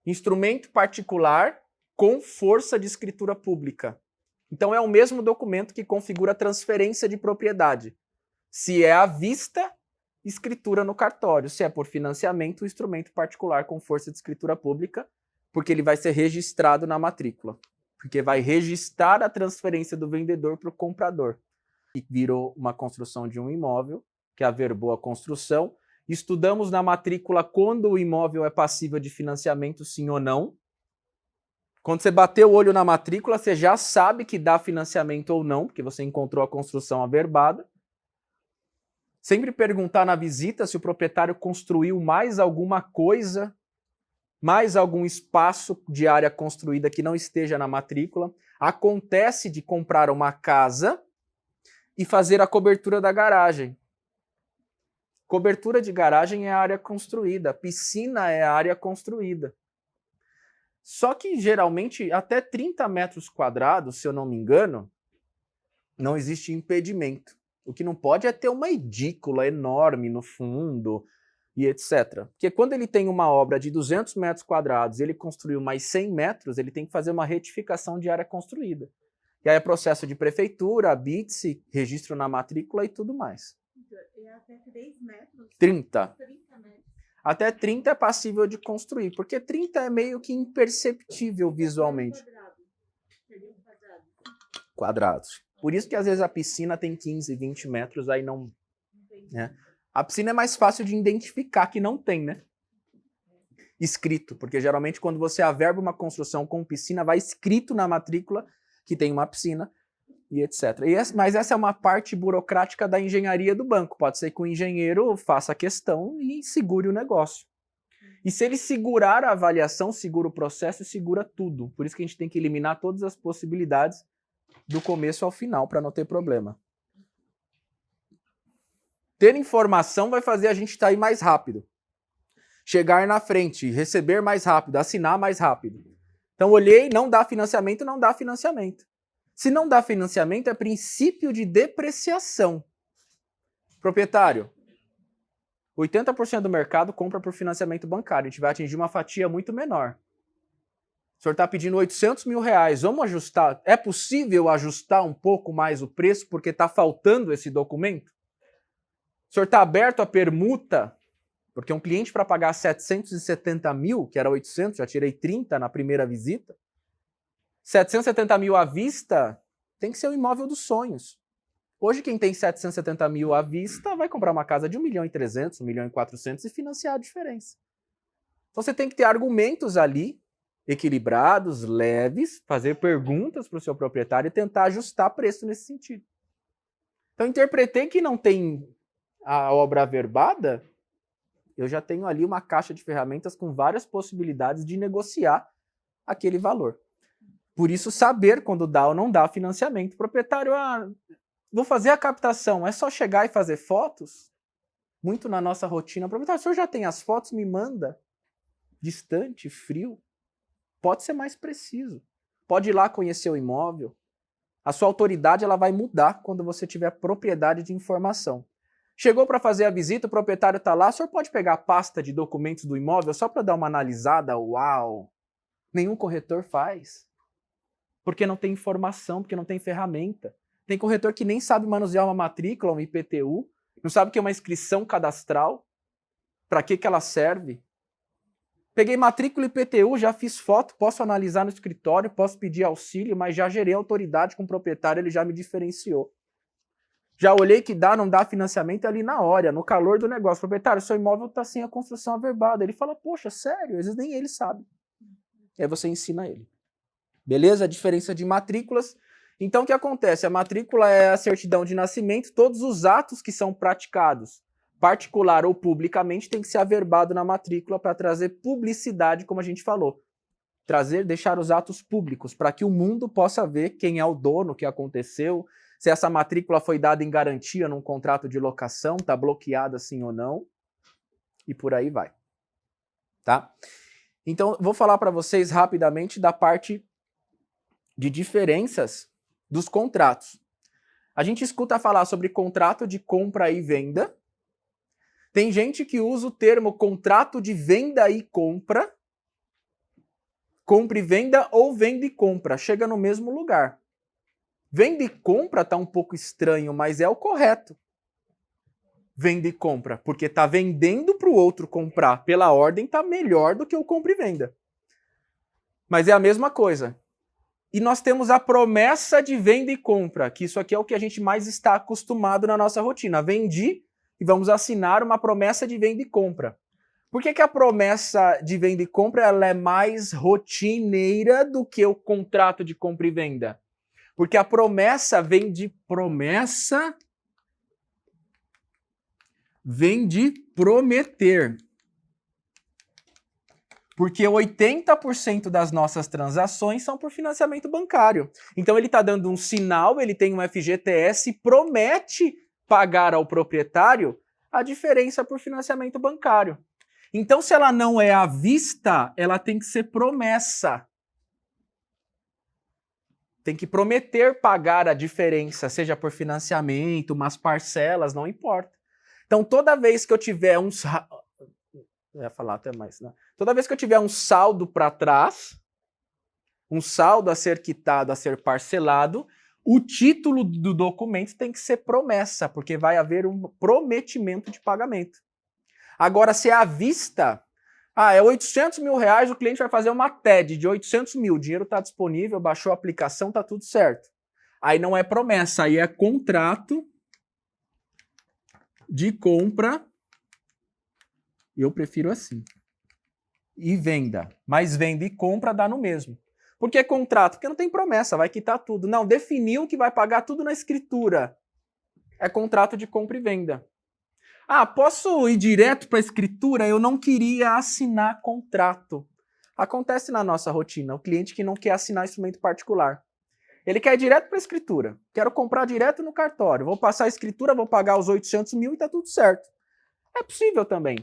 instrumento particular com força de escritura pública. Então é o mesmo documento que configura a transferência de propriedade. Se é à vista, escritura no cartório. Se é por financiamento, o instrumento particular com força de escritura pública, porque ele vai ser registrado na matrícula. porque vai registrar a transferência do vendedor para o comprador. E virou uma construção de um imóvel, que averbou a construção. Estudamos na matrícula quando o imóvel é passível de financiamento, sim ou não. Quando você bateu o olho na matrícula, você já sabe que dá financiamento ou não, porque você encontrou a construção averbada. Sempre perguntar na visita se o proprietário construiu mais alguma coisa, mais algum espaço de área construída que não esteja na matrícula. Acontece de comprar uma casa e fazer a cobertura da garagem. Cobertura de garagem é a área construída, piscina é a área construída. Só que, geralmente, até 30 metros quadrados, se eu não me engano, não existe impedimento. O que não pode é ter uma edícula enorme no fundo e etc. Porque quando ele tem uma obra de 200 metros quadrados e ele construiu mais 100 metros, ele tem que fazer uma retificação de área construída. E aí é processo de prefeitura, BITSE, registro na matrícula e tudo mais. É até 3 metros? 30. 30 metros. Até 30 é passível de construir, porque 30 é meio que imperceptível visualmente. Quadrados. Por isso que às vezes a piscina tem 15, 20 metros, aí não... Né? A piscina é mais fácil de identificar que não tem, né? Escrito, porque geralmente quando você averba uma construção com piscina, vai escrito na matrícula que tem uma piscina e etc. Mas essa é uma parte burocrática da engenharia do banco. Pode ser que o engenheiro faça a questão e segure o negócio. E se ele segurar a avaliação, segura o processo e segura tudo. Por isso que a gente tem que eliminar todas as possibilidades do começo ao final, para não ter problema. Ter informação vai fazer a gente sair mais rápido. Chegar na frente, receber mais rápido, assinar mais rápido. Então, olhei, não dá financiamento, não dá financiamento. Se não dá financiamento, é princípio de depreciação. Proprietário, 80% do mercado compra por financiamento bancário. A gente vai atingir uma fatia muito menor. O senhor está pedindo 800 mil reais. Vamos ajustar? É possível ajustar um pouco mais o preço porque está faltando esse documento? O senhor está aberto à permuta? Porque um cliente para pagar 770 mil, que era 800, já tirei 30 na primeira visita, 770 mil à vista tem que ser o imóvel dos sonhos. Hoje quem tem 770 mil à vista vai comprar uma casa de 1.300.000, 1.400.000 e financiar a diferença. Então você tem que ter argumentos ali, equilibrados, leves, fazer perguntas para o seu proprietário e tentar ajustar preço nesse sentido. Então interpretei que não tem a obra averbada, eu já tenho ali uma caixa de ferramentas com várias possibilidades de negociar aquele valor. Por isso, saber quando dá ou não dá financiamento. Proprietário, vou fazer a captação, é só chegar e fazer fotos? Muito na nossa rotina. Proprietário, o senhor já tem as fotos? Me manda. Distante, frio. Pode ser mais preciso. Pode ir lá conhecer o imóvel. A sua autoridade ela vai mudar quando você tiver propriedade de informação. Chegou para fazer a visita, o proprietário está lá, o senhor pode pegar a pasta de documentos do imóvel só para dar uma analisada? Uau! Nenhum corretor faz. Porque não tem informação, porque não tem ferramenta. Tem corretor que nem sabe manusear uma matrícula, um IPTU, não sabe o que é uma inscrição cadastral, para que ela serve. Peguei matrícula IPTU, já fiz foto, posso analisar no escritório, posso pedir auxílio, mas já gerei autoridade com o proprietário, ele já me diferenciou. Já olhei que dá, não dá financiamento ali na hora, no calor do negócio. Proprietário, seu imóvel está sem a construção averbada. Ele fala, poxa, sério? Às vezes nem ele sabe. E aí você ensina ele. Beleza? A diferença de matrículas. Então o que acontece? A matrícula é a certidão de nascimento, todos os atos que são praticados, particular ou publicamente, tem que ser averbado na matrícula para trazer publicidade, como a gente falou. Deixar os atos públicos, para que o mundo possa ver quem é o dono, o que aconteceu, se essa matrícula foi dada em garantia num contrato de locação, está bloqueada sim ou não, e por aí vai. Tá? Então, vou falar para vocês rapidamente da parte de diferenças dos contratos. A gente escuta falar sobre contrato de compra e venda. Tem gente que usa o termo contrato de venda e compra. Compra e venda ou venda e compra. Chega no mesmo lugar. Venda e compra está um pouco estranho, mas é o correto. Venda e compra, porque está vendendo para o outro comprar. Pela ordem está melhor do que o compra e venda. Mas é a mesma coisa. E nós temos a promessa de venda e compra, que isso aqui é o que a gente mais está acostumado na nossa rotina. Vendi e vamos assinar uma promessa de venda e compra. Por que a promessa de venda e compra ela é mais rotineira do que o contrato de compra e venda? Porque a promessa vem de prometer. Porque 80% das nossas transações são por financiamento bancário. Então ele está dando um sinal, ele tem um FGTS, promete pagar ao proprietário a diferença por financiamento bancário. Então se ela não é à vista, ela tem que ser promessa. Tem que prometer pagar a diferença, seja por financiamento, umas parcelas, não importa. Então toda vez que eu tiver eu ia falar até mais, né? Toda vez que eu tiver um saldo para trás, um saldo a ser quitado, a ser parcelado, o título do documento tem que ser promessa, porque vai haver um prometimento de pagamento. Agora, se é à vista, é 800 mil reais, o cliente vai fazer uma TED de 800 mil, o dinheiro está disponível, baixou a aplicação, está tudo certo. Aí não é promessa, aí é contrato de compra. Eu prefiro assim. E venda. Mas venda e compra dá no mesmo. Por que contrato? Porque não tem promessa, vai quitar tudo. Não, definiu que vai pagar tudo na escritura. É contrato de compra e venda. Posso ir direto para a escritura? Eu não queria assinar contrato. Acontece na nossa rotina, o cliente que não quer assinar instrumento particular. Ele quer ir direto para a escritura. Quero comprar direto no cartório. Vou passar a escritura, vou pagar os 800 mil e tá tudo certo. É possível também.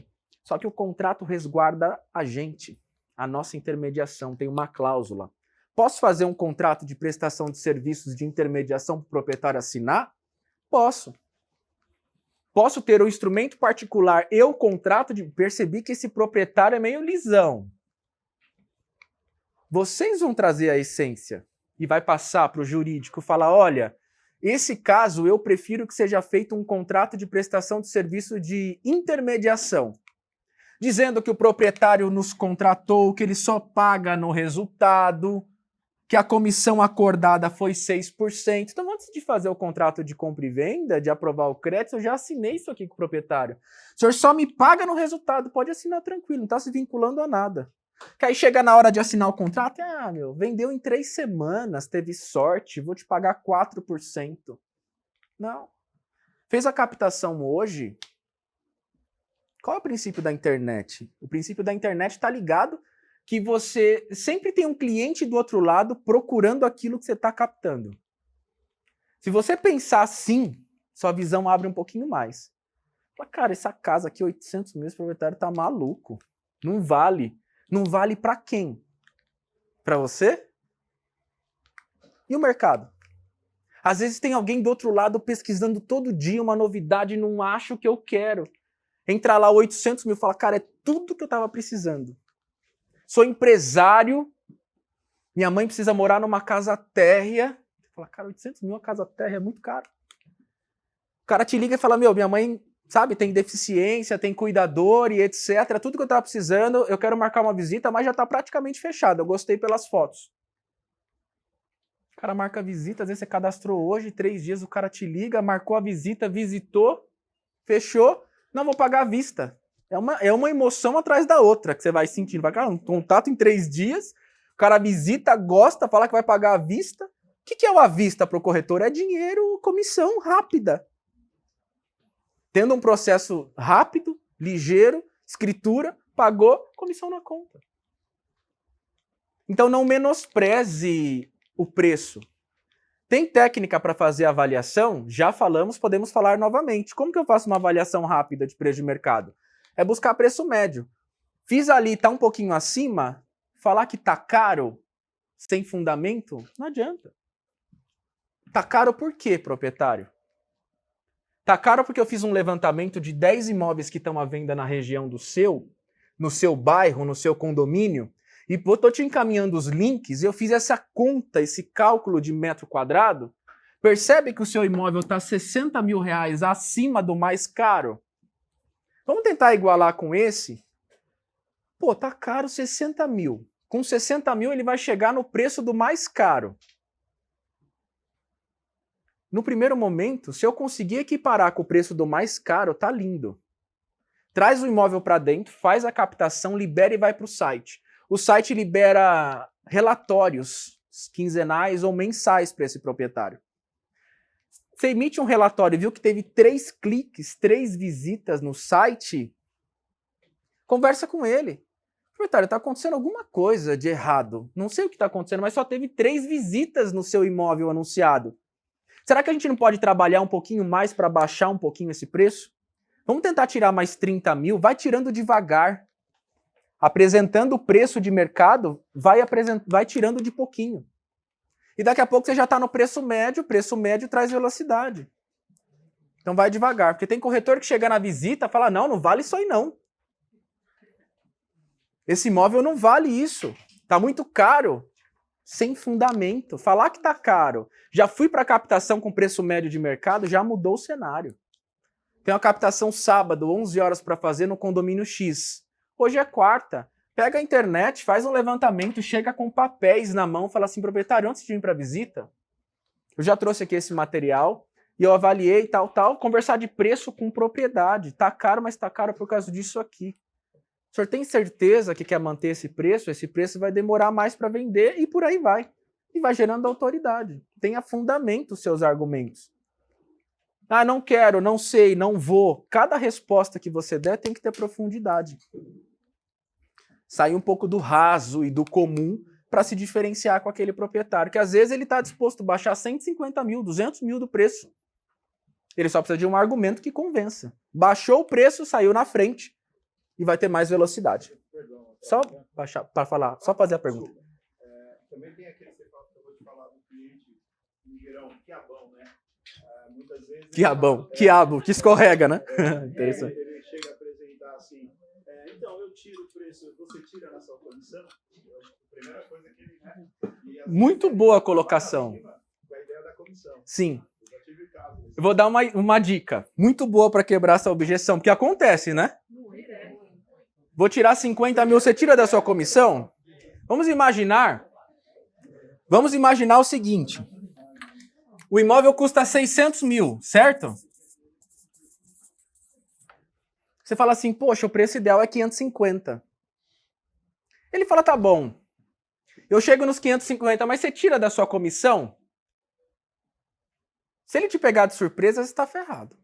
Só que o contrato resguarda a gente, a nossa intermediação, tem uma cláusula. Posso fazer um contrato de prestação de serviços de intermediação para o proprietário assinar? Posso. Posso ter um instrumento particular, percebi que esse proprietário é meio lisão. Vocês vão trazer a essência e vai passar para o jurídico falar, olha, esse caso eu prefiro que seja feito um contrato de prestação de serviço de intermediação, dizendo que o proprietário nos contratou, que ele só paga no resultado, que a comissão acordada foi 6%. Então, antes de fazer o contrato de compra e venda, de aprovar o crédito, eu já assinei isso aqui com o proprietário. O senhor só me paga no resultado, pode assinar tranquilo, não está se vinculando a nada. Que aí chega na hora de assinar o contrato, vendeu em 3 semanas, teve sorte, vou te pagar 4%. Não. Fez a captação hoje. Qual é o princípio da internet? O princípio da internet está ligado que você sempre tem um cliente do outro lado procurando aquilo que você está captando. Se você pensar assim, sua visão abre um pouquinho mais. Fala, cara, essa casa aqui, 800 mil, esse proprietário tá maluco. Não vale. Não vale para quem? Para você? E o mercado? Às vezes tem alguém do outro lado pesquisando todo dia uma novidade e não acha o que eu quero. Entra lá 800 mil e fala, cara, é tudo que eu estava precisando. Sou empresário, minha mãe precisa morar numa casa térrea. Fala, cara, 800 mil uma casa térrea é muito caro. O cara te liga e fala, minha mãe, sabe, tem deficiência, tem cuidador e etc. Tudo que eu estava precisando, eu quero marcar uma visita, mas já está praticamente fechado. Eu gostei pelas fotos. O cara marca a visita, às vezes você cadastrou hoje, 3 dias o cara te liga, marcou a visita, visitou, fechou. Não, vou pagar à vista. É uma emoção atrás da outra que você vai sentindo. Vai, cara, um contato em 3 dias, o cara visita, gosta, fala que vai pagar à vista. O que é o à vista para o corretor? É dinheiro, comissão rápida. Tendo um processo rápido, ligeiro, escritura, pagou, comissão na conta. Então não menospreze o preço. Tem técnica para fazer avaliação? Já falamos, podemos falar novamente. Como que eu faço uma avaliação rápida de preço de mercado? É buscar preço médio. Fiz ali, tá um pouquinho acima, falar que tá caro, sem fundamento, não adianta. Tá caro por quê, proprietário? Tá caro porque eu fiz um levantamento de 10 imóveis que estão à venda na região no seu bairro, no seu condomínio, e tô te encaminhando os links, e eu fiz essa conta, esse cálculo de metro quadrado. Percebe que o seu imóvel está 60 mil reais acima do mais caro? Vamos tentar igualar com esse? Pô, tá caro 60 mil. Com 60 mil, ele vai chegar no preço do mais caro. No primeiro momento, se eu conseguir equiparar com o preço do mais caro, tá lindo. Traz o imóvel para dentro, faz a captação, libera e vai para o site. O site libera relatórios quinzenais ou mensais para esse proprietário. Você emite um relatório e viu que teve 3 cliques, 3 visitas no site, conversa com ele. Proprietário, está acontecendo alguma coisa de errado. Não sei o que está acontecendo, mas só teve 3 visitas no seu imóvel anunciado. Será que a gente não pode trabalhar um pouquinho mais para baixar um pouquinho esse preço? Vamos tentar tirar mais 30 mil, vai tirando devagar. Apresentando o preço de mercado, vai tirando de pouquinho. E daqui a pouco você já está no preço médio traz velocidade. Então vai devagar, porque tem corretor que chega na visita e fala, não vale isso aí não. Esse imóvel não vale isso, está muito caro. Sem fundamento. Falar que está caro, já fui para a captação com preço médio de mercado, já mudou o cenário. Tem uma captação sábado, 11 horas para fazer no condomínio X. Hoje é quarta. Pega a internet, faz um levantamento, chega com papéis na mão, fala assim, proprietário, antes de vir para visita, eu já trouxe aqui esse material e eu avaliei tal, conversar de preço com propriedade. Tá caro, mas tá caro por causa disso aqui. O senhor tem certeza que quer manter esse preço? Esse preço vai demorar mais para vender e por aí vai. E vai gerando autoridade. Tenha fundamento os seus argumentos. Ah, não quero, não sei, não vou. Cada resposta que você der tem que ter profundidade. Sair um pouco do raso e do comum para se diferenciar com aquele proprietário, que às vezes ele está disposto a baixar 150 mil, 200 mil do preço. Ele só precisa de um argumento que convença. Baixou o preço, saiu na frente e vai ter mais velocidade. Só baixar para falar, só fazer a pergunta. Também tem aquele que eu vou te falar do cliente ligeirão, quiabão, né? Muitas vezes. Quiabo, que escorrega, né? Interessante. Ele chega a apresentar assim. Então, eu tiro o preço, você tira na sua comissão? A primeira coisa que ele. Muito boa a colocação. A ideia da comissão. Sim. Eu vou dar uma dica muito boa para quebrar essa objeção, porque acontece, né? Vou tirar 50 mil, você tira da sua comissão? Vamos imaginar o seguinte. O imóvel custa 600 mil, certo? Você fala assim, poxa, o preço ideal é 550. Ele fala, tá bom. Eu chego nos 550, mas você tira da sua comissão? Se ele te pegar de surpresa, você está ferrado.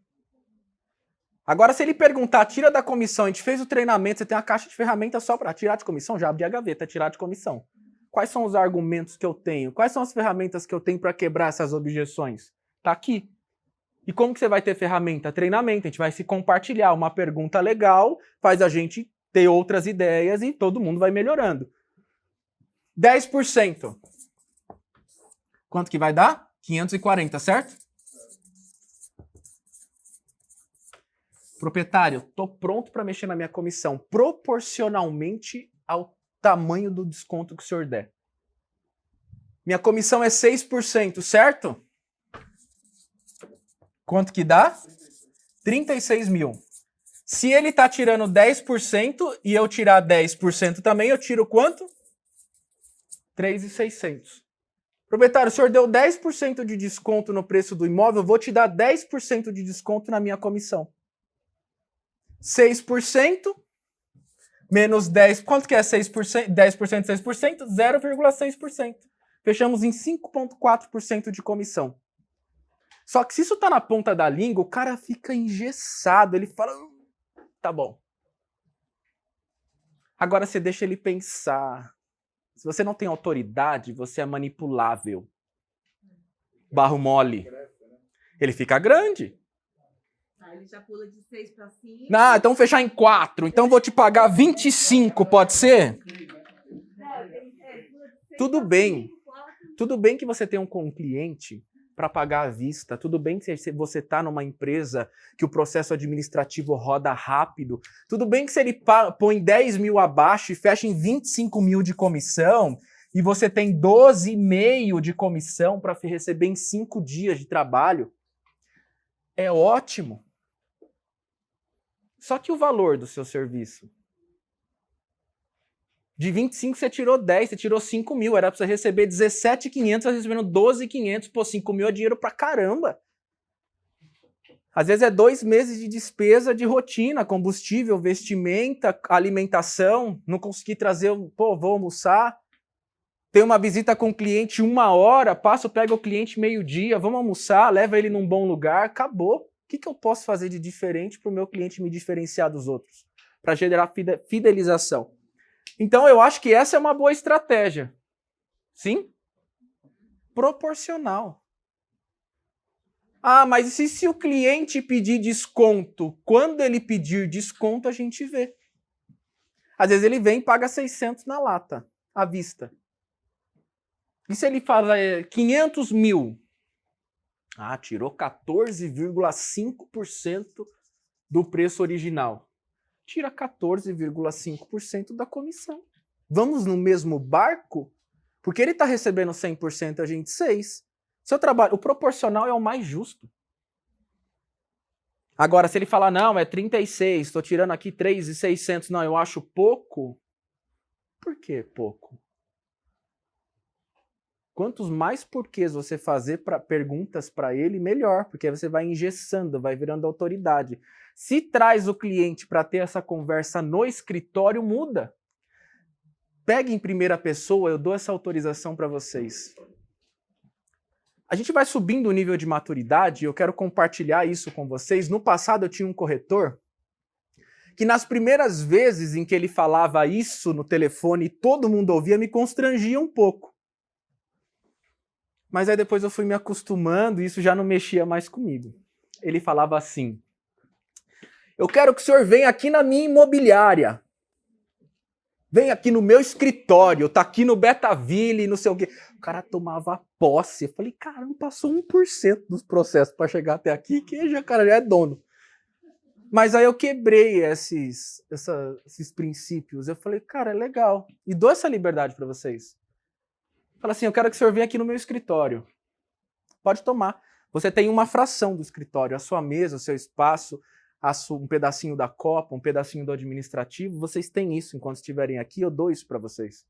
Agora, se ele perguntar, tira da comissão, a gente fez o treinamento, você tem uma caixa de ferramentas só para tirar de comissão, já abri a gaveta, tirar de comissão. Quais são os argumentos que eu tenho? Quais são as ferramentas que eu tenho para quebrar essas objeções? Tá aqui. E como que você vai ter ferramenta? Treinamento. A gente vai se compartilhar. Uma pergunta legal faz a gente ter outras ideias e todo mundo vai melhorando. 10%. Quanto que vai dar? 540, certo? Proprietário, estou pronto para mexer na minha comissão proporcionalmente ao tamanho do desconto que o senhor der. Minha comissão é 6%, certo? Quanto que dá? 36 mil. Se ele está tirando 10% e eu tirar 10% também, eu tiro quanto? 3.600. Proprietário, o senhor deu 10% de desconto no preço do imóvel, eu vou te dar 10% de desconto na minha comissão. 6% menos 10%. Quanto que é 6%? 10% de 6%? 0,6%. Fechamos em 5,4% de comissão. Só que se isso tá na ponta da língua, o cara fica engessado. Ele fala, tá bom. Agora você deixa ele pensar. Se você não tem autoridade, você é manipulável. Barro mole. Ele fica grande. Ele já pula de 6 para 5. Não, então fechar em 4. Então vou te pagar 25, pode ser? Tudo bem. Tudo bem que você tem um cliente para pagar à vista. Tudo bem que você está numa empresa que o processo administrativo roda rápido. Tudo bem que se ele põe 10 mil abaixo e fecha em 25 mil de comissão e você tem 12,5 de comissão para receber em 5 dias de trabalho. É ótimo. Só que o valor do seu serviço? De 25 você tirou 10, você tirou 5 mil. Era para você receber 17.500, você tá recebendo 12.500. Pô, 5 mil é dinheiro pra caramba. Às vezes é 2 meses de despesa de rotina, combustível, vestimenta, alimentação. Não consegui trazer, pô, vou almoçar. Tem uma visita com o cliente 1 hora, pega o cliente meio-dia, vamos almoçar, leva ele num bom lugar, acabou. O que eu posso fazer de diferente para o meu cliente me diferenciar dos outros? Para gerar fidelização. Então, eu acho que essa é uma boa estratégia. Sim? Proporcional. Ah, mas e se o cliente pedir desconto? Quando ele pedir desconto, a gente vê. Às vezes ele vem e paga 600 na lata, à vista. E se ele fala 500 mil? Ah, tirou 14,5% do preço original. Tira 14,5% da comissão. Vamos no mesmo barco? Porque ele está recebendo 100%, a gente 6%. Seu trabalho, o proporcional é o mais justo. Agora, se ele falar, não, é 36, estou tirando aqui 3.600, não, eu acho pouco. Por que pouco? Quantos mais porquês você fazer perguntas para ele, melhor, porque aí você vai engessando, vai virando autoridade. Se traz o cliente para ter essa conversa no escritório, muda. Pegue em primeira pessoa, eu dou essa autorização para vocês. A gente vai subindo o nível de maturidade, eu quero compartilhar isso com vocês. No passado eu tinha um corretor que nas primeiras vezes em que ele falava isso no telefone e todo mundo ouvia, me constrangia um pouco. Mas aí depois eu fui me acostumando e isso já não mexia mais comigo. Ele falava assim: eu quero que o senhor venha aqui na minha imobiliária. Vem aqui no meu escritório, tá aqui no Betaville, não sei o quê. O cara tomava posse. Eu falei, caramba, passou 1% dos processos para chegar até aqui, que já, cara, já é dono. Mas aí eu quebrei esses princípios. Eu falei, cara, é legal. E dou essa liberdade para vocês. Fala assim, eu quero que o senhor venha aqui no meu escritório. Pode tomar. Você tem uma fração do escritório, a sua mesa, o seu espaço, um pedacinho da copa, um pedacinho do administrativo. Vocês têm isso enquanto estiverem aqui, eu dou isso para vocês.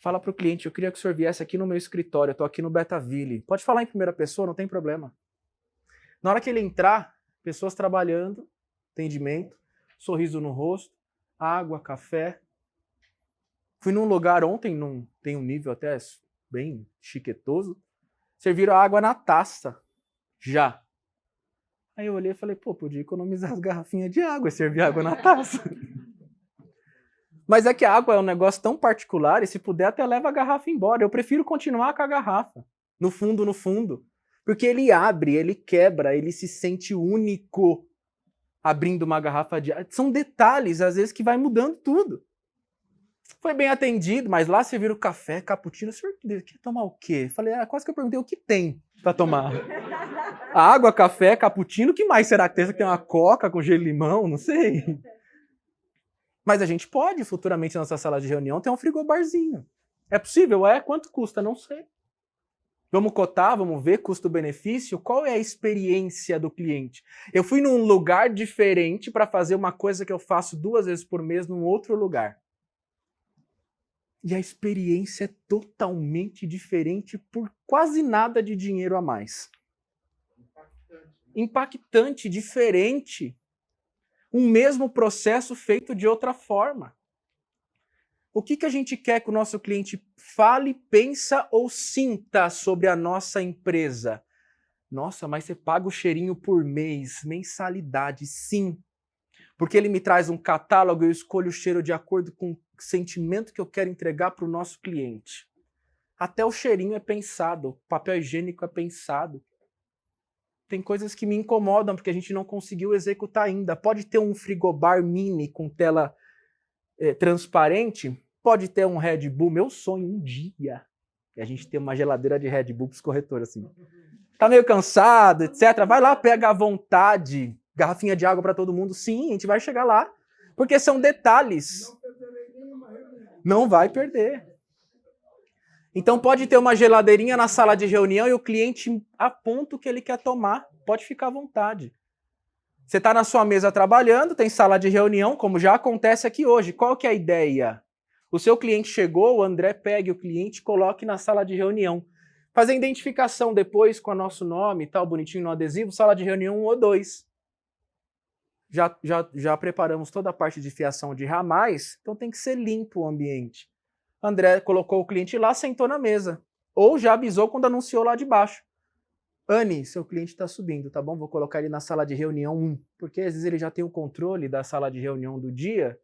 Fala para o cliente, eu queria que o senhor viesse aqui no meu escritório, eu estou aqui no Betaville. Pode falar em primeira pessoa, não tem problema. Na hora que ele entrar, pessoas trabalhando, atendimento, sorriso no rosto, água, café. Fui num lugar ontem, tem um nível até bem chiquetoso, serviram a água na taça, já. Aí eu olhei e falei, pô, podia economizar as garrafinhas de água e servir água na taça. Mas é que a água é um negócio tão particular e se puder até leva a garrafa embora. Eu prefiro continuar com a garrafa, no fundo. Porque ele abre, ele quebra, ele se sente único abrindo uma garrafa de água. São detalhes, às vezes, que vai mudando tudo. Foi bem atendido, mas lá serviram café, cappuccino. O senhor quer tomar o quê? Falei, quase que eu perguntei o que tem para tomar. Água, café, cappuccino, o que mais será que tem? Tem uma coca com gelo e limão? Não sei. Mas a gente pode, futuramente, na nossa sala de reunião, ter um frigobarzinho. É possível? É? Quanto custa? Não sei. Vamos cotar, vamos ver custo-benefício. Qual é a experiência do cliente? Eu fui num lugar diferente para fazer uma coisa que eu faço 2 vezes por mês num outro lugar. E a experiência é totalmente diferente por quase nada de dinheiro a mais. Impactante, diferente. Um mesmo processo feito de outra forma. O que a gente quer que o nosso cliente fale, pensa ou sinta sobre a nossa empresa? Nossa, mas você paga o cheirinho por mês, mensalidade, sim. Porque ele me traz um catálogo e eu escolho o cheiro de acordo com o sentimento que eu quero entregar para o nosso cliente. Até o cheirinho é pensado, o papel higiênico é pensado. Tem coisas que me incomodam porque a gente não conseguiu executar ainda. Pode ter um frigobar mini com tela transparente, pode ter um Red Bull. Meu sonho um dia é a gente ter uma geladeira de Red Bull para os corretores. Assim. Tá meio cansado, etc. Vai lá, pega à vontade. Garrafinha de água para todo mundo. Sim, a gente vai chegar lá. Porque são detalhes. Não vai perder. Então pode ter uma geladeirinha na sala de reunião e o cliente aponta o que ele quer tomar. Pode ficar à vontade. Você está na sua mesa trabalhando, tem sala de reunião, como já acontece aqui hoje. Qual que é a ideia? O seu cliente chegou, o André pegue o cliente e coloque na sala de reunião. Fazer identificação depois com o nosso nome e tal, bonitinho no adesivo, sala de reunião 1 ou 2. Já preparamos toda a parte de fiação de ramais, então tem que ser limpo o ambiente. André colocou o cliente lá, sentou na mesa. Ou já avisou quando anunciou lá de baixo. Anne, seu cliente está subindo, tá bom? Vou colocar ele na sala de reunião 1. Porque às vezes ele já tem o controle da sala de reunião do dia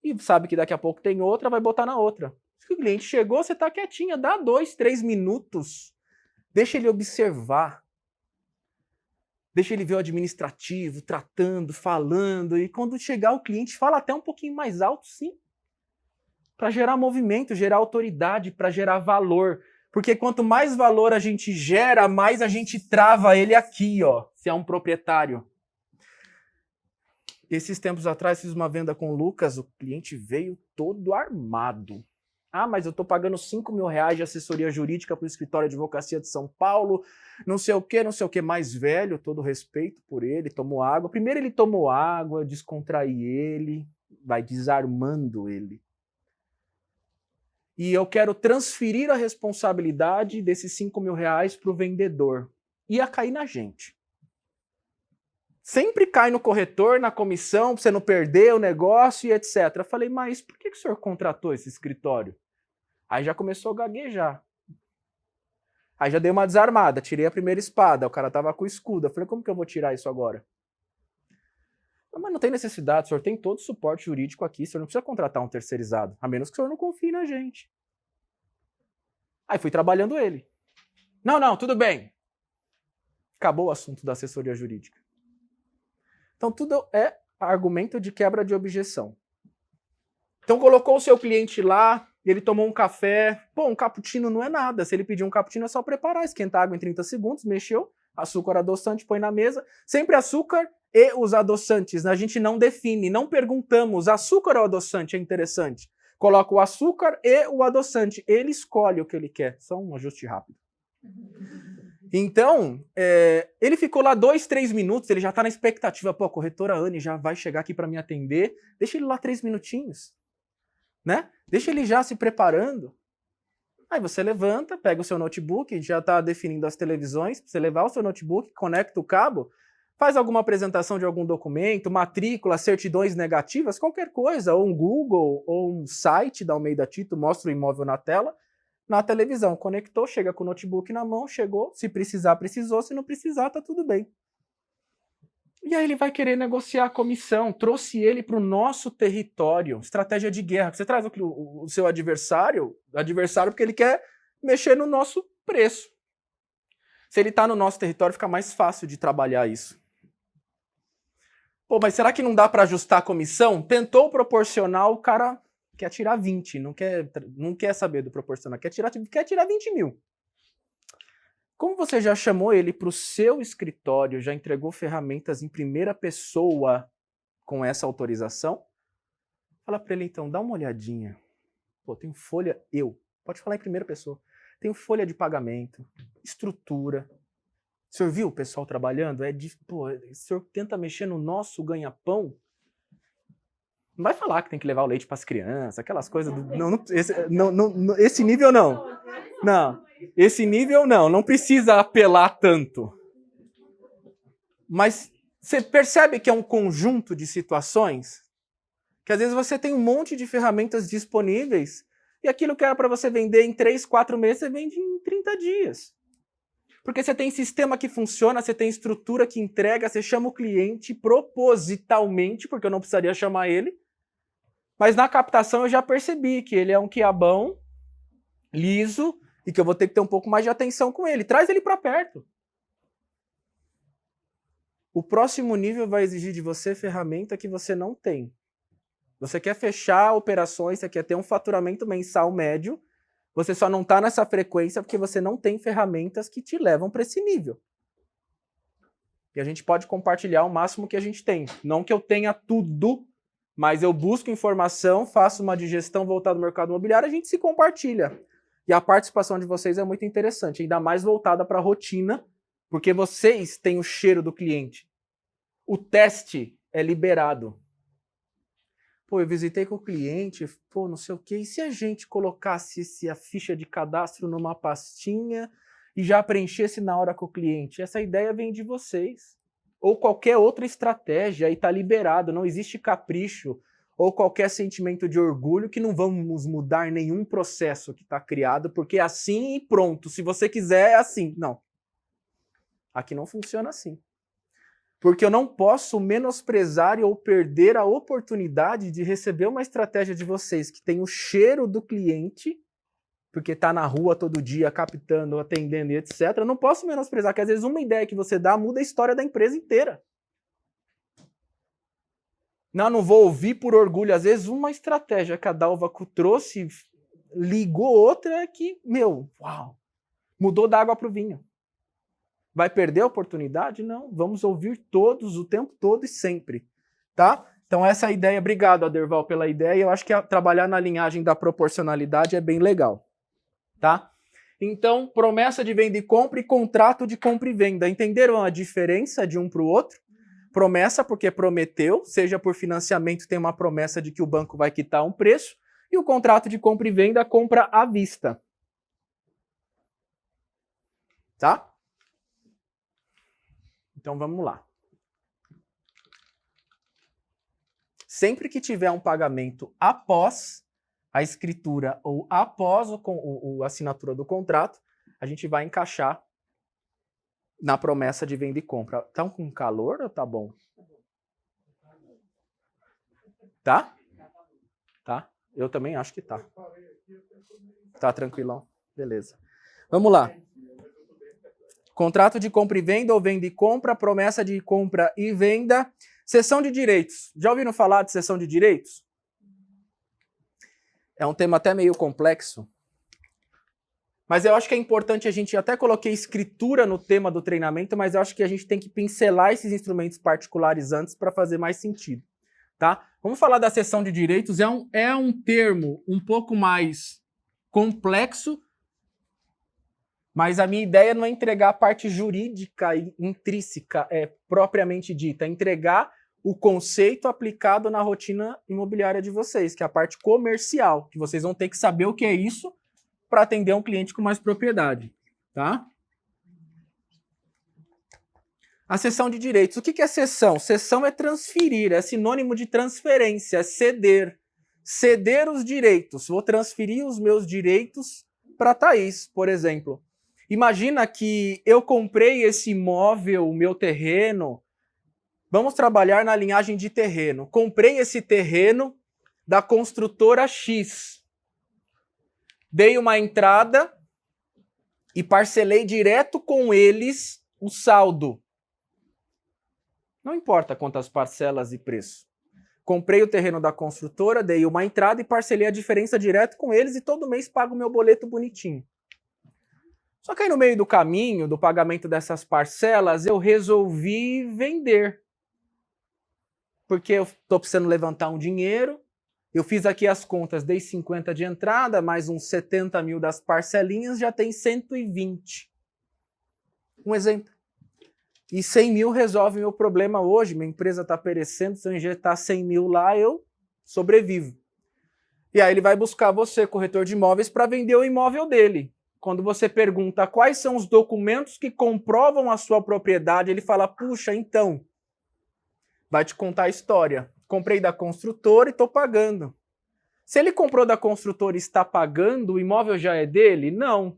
e sabe que daqui a pouco tem outra, vai botar na outra. Se o cliente chegou, você está quietinha, dá 2, 3 minutos. Deixa ele observar. Deixa ele ver o administrativo, tratando, falando. E quando chegar o cliente, fala até um pouquinho mais alto, sim. Para gerar movimento, gerar autoridade, para gerar valor. Porque quanto mais valor a gente gera, mais a gente trava ele aqui, ó, se é um proprietário. Esses tempos atrás fiz uma venda com o Lucas, o cliente veio todo armado. Ah, mas eu tô pagando R$5.000 de assessoria jurídica para o escritório de advocacia de São Paulo, não sei o que, mais velho, todo respeito por ele, tomou água. Primeiro ele tomou água, descontraí ele, vai desarmando ele. E eu quero transferir a responsabilidade desses R$5.000 para o vendedor. Ia cair na gente. Sempre cai no corretor, na comissão, para você não perder o negócio e etc. Eu falei, mas por que o senhor contratou esse escritório? Aí já começou a gaguejar. Aí já dei uma desarmada, tirei a primeira espada, o cara tava com o escudo. Eu falei, como que eu vou tirar isso agora? Mas não tem necessidade, o senhor tem todo o suporte jurídico aqui, o senhor não precisa contratar um terceirizado, a menos que o senhor não confie na gente. Aí fui trabalhando ele. Não, tudo bem. Acabou o assunto da assessoria jurídica. Então tudo é argumento de quebra de objeção. Então colocou o seu cliente lá, ele tomou um café. Pô, um cappuccino não é nada. Se ele pedir um cappuccino é só preparar, esquentar água em 30 segundos, mexeu, açúcar, adoçante, põe na mesa. Sempre açúcar e os adoçantes. A gente não define, não perguntamos. Açúcar ou adoçante é interessante. Coloca o açúcar e o adoçante. Ele escolhe o que ele quer. Só um ajuste rápido. Então, ele ficou lá 2, 3 minutos, ele já tá na expectativa. Pô, a corretora Anne já vai chegar aqui para me atender. Deixa ele lá 3 minutinhos. Né? Deixa ele já se preparando. Aí você levanta, pega o seu notebook, já está definindo as televisões, você levar o seu notebook, conecta o cabo, faz alguma apresentação de algum documento, matrícula, certidões negativas, qualquer coisa, ou um Google, ou um site da Almeida Tito, mostra o imóvel na tela, na televisão. Conectou, chega com o notebook na mão, chegou, se precisar, precisou, se não precisar, tá tudo bem. E aí ele vai querer negociar a comissão, trouxe ele para o nosso território, estratégia de guerra. Você traz o seu adversário porque ele quer mexer no nosso preço. Se ele está no nosso território, fica mais fácil de trabalhar isso. Pô, mas será que não dá para ajustar a comissão? Tentou o proporcional, o cara quer tirar 20, não quer saber do proporcional, quer tirar 20 mil. Como você já chamou ele para o seu escritório, já entregou ferramentas em primeira pessoa com essa autorização, fala para ele então, dá uma olhadinha. Pô, tenho folha, pode falar em primeira pessoa, tenho folha de pagamento, estrutura. O senhor viu o pessoal trabalhando? O senhor tenta mexer no nosso ganha-pão? Não vai falar que tem que levar o leite para as crianças, aquelas coisas. Esse nível não. Não, esse nível não precisa apelar tanto. Mas você percebe que é um conjunto de situações? Que às vezes você tem um monte de ferramentas disponíveis e aquilo que era para você vender em 3, 4 meses, você vende em 30 dias. Porque você tem sistema que funciona, você tem estrutura que entrega, você chama o cliente propositalmente, porque eu não precisaria chamar ele. Mas na captação eu já percebi que ele é um quiabão, liso, e que eu vou ter que ter um pouco mais de atenção com ele. Traz ele para perto. O próximo nível vai exigir de você ferramenta que você não tem. Você quer fechar operações, você quer ter um faturamento mensal médio, você só não está nessa frequência porque você não tem ferramentas que te levam para esse nível. E a gente pode compartilhar o máximo que a gente tem. Não que eu tenha tudo, mas eu busco informação, faço uma digestão voltada ao mercado imobiliário, a gente se compartilha. E a participação de vocês é muito interessante, ainda mais voltada para a rotina, porque vocês têm o cheiro do cliente. O teste é liberado. Pô, eu visitei com o cliente, pô, não sei o quê. E se a gente colocasse a ficha de cadastro numa pastinha e já preenchesse na hora com o cliente? Essa ideia vem de vocês. Ou qualquer outra estratégia, aí tá liberado, não existe capricho ou qualquer sentimento de orgulho que não vamos mudar nenhum processo que está criado, porque é assim e pronto. Se você quiser, é assim. Não. Aqui não funciona assim. Porque eu não posso menosprezar ou perder a oportunidade de receber uma estratégia de vocês que tem o cheiro do cliente, porque está na rua todo dia, captando, atendendo e etc. Eu não posso menosprezar, que às vezes uma ideia que você dá muda a história da empresa inteira. Não vou ouvir por orgulho. Às vezes uma estratégia que a Dalvaco trouxe, ligou outra que, uau, mudou da água para o vinho. Vai perder a oportunidade? Não. Vamos ouvir todos, o tempo todo e sempre. Tá? Então essa é a ideia. Obrigado, Aderval, pela ideia. Eu acho que trabalhar na linhagem da proporcionalidade é bem legal. Tá? Então, promessa de venda e compra e contrato de compra e venda. Entenderam a diferença de um para o outro? Promessa, porque prometeu, seja por financiamento, tem uma promessa de que o banco vai quitar um preço, e o contrato de compra e venda, compra à vista. Tá? Então vamos lá. Sempre que tiver um pagamento após a escritura ou após a assinatura do contrato, a gente vai encaixar na promessa de venda e compra. Estão com calor ou tá bom? Tá? Tá? Eu também acho que tá. Tá tranquilão? Beleza. Vamos lá. Contrato de compra e venda ou venda e compra, promessa de compra e venda. Cessão de direitos. Já ouviram falar de cessão de direitos? É um tema até meio complexo. Mas eu acho que é importante a gente, até coloquei escritura no tema do treinamento, mas eu acho que a gente tem que pincelar esses instrumentos particulares antes para fazer mais sentido. Tá? Vamos falar da cessão de direitos. É um termo um pouco mais complexo, mas a minha ideia não é entregar a parte jurídica e intrínseca, propriamente dita, é entregar o conceito aplicado na rotina imobiliária de vocês, que é a parte comercial, que vocês vão ter que saber o que é isso para atender um cliente com mais propriedade, tá? A cessão de direitos. O que é cessão? Cessão é transferir, é sinônimo de transferência, é ceder. Ceder os direitos. Vou transferir os meus direitos para a Thaís, por exemplo. Imagina que eu comprei esse imóvel, o meu terreno. Vamos trabalhar na linhagem de terreno. Comprei esse terreno da construtora X. Dei uma entrada e parcelei direto com eles o saldo. Não importa quantas parcelas e preço. Comprei o terreno da construtora, dei uma entrada e parcelei a diferença direto com eles e todo mês pago o meu boleto bonitinho. Só que aí no meio do caminho, do pagamento dessas parcelas, eu resolvi vender. Porque eu estou precisando levantar um dinheiro. Eu fiz aqui as contas, dei 50 de entrada, mais uns 70 mil das parcelinhas, já tem 120. Um exemplo. E 100 mil resolve meu problema hoje. Minha empresa está perecendo, se eu injetar 100 mil lá, eu sobrevivo. E aí ele vai buscar você, corretor de imóveis, para vender o imóvel dele. Quando você pergunta quais são os documentos que comprovam a sua propriedade, ele fala, puxa, então, vai te contar a história. Comprei da construtora e estou pagando. Se ele comprou da construtora e está pagando, o imóvel já é dele? Não.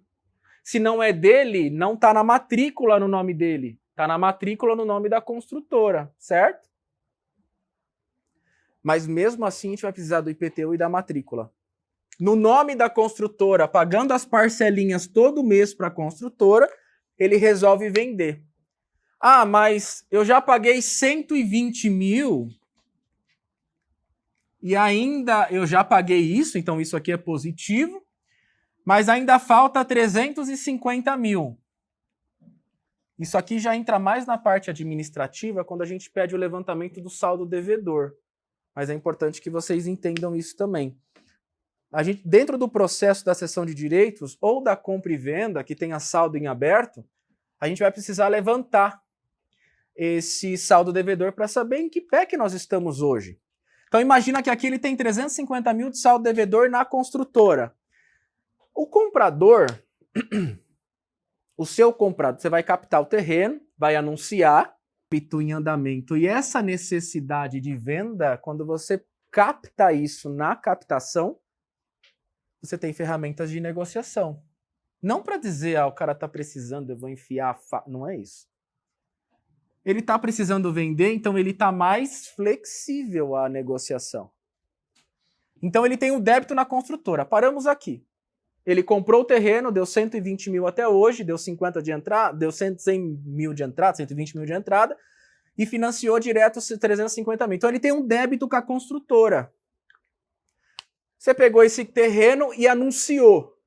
Se não é dele, não está na matrícula no nome dele. Está na matrícula no nome da construtora, certo? Mas mesmo assim a gente vai precisar do IPTU e da matrícula. No nome da construtora, pagando as parcelinhas todo mês para a construtora, ele resolve vender. Ah, mas eu já paguei 120 mil e ainda eu já paguei isso, então isso aqui é positivo, mas ainda falta 350 mil. Isso aqui já entra mais na parte administrativa quando a gente pede o levantamento do saldo devedor. Mas é importante que vocês entendam isso também. A gente, dentro do processo da cessão de direitos ou da compra e venda, que tenha saldo em aberto, a gente vai precisar levantar esse saldo devedor para saber em que pé que nós estamos hoje. Então imagina que aqui ele tem 350 mil de saldo devedor na construtora. O comprador, o seu comprador, você vai captar o terreno, vai anunciar, em andamento. E essa necessidade de venda, quando você capta isso na captação, você tem ferramentas de negociação. Não para dizer, o cara está precisando, eu vou enfiar não é isso. Ele está precisando vender, então ele está mais flexível à negociação. Então ele tem um débito na construtora. Paramos aqui. Ele comprou o terreno, deu 120 mil até hoje, deu 50 de entrada, deu 100 mil de entrada, 120 mil de entrada, e financiou direto 350 mil. Então ele tem um débito com a construtora. Você pegou esse terreno e anunciou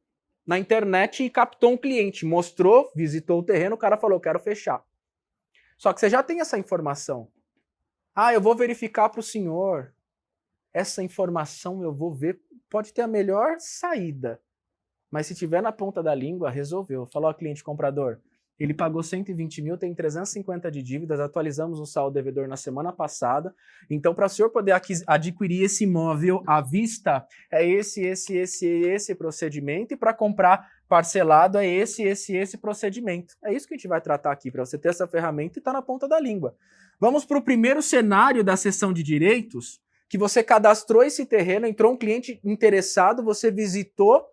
na internet e captou um cliente, mostrou, visitou o terreno, o cara falou, quero fechar. Só que você já tem essa informação. Eu vou verificar para o senhor. Essa informação eu vou ver, pode ter a melhor saída. Mas se tiver na ponta da língua, resolveu. Falou ao cliente comprador, ele pagou 120 mil, tem 350 de dívidas, atualizamos o saldo devedor na semana passada. Então, para o senhor poder adquirir esse imóvel à vista, é esse procedimento. E para comprar parcelado, é esse procedimento. É isso que a gente vai tratar aqui, para você ter essa ferramenta e estar na ponta da língua. Vamos para o primeiro cenário da cessão de direitos, que você cadastrou esse terreno, entrou um cliente interessado, você visitou,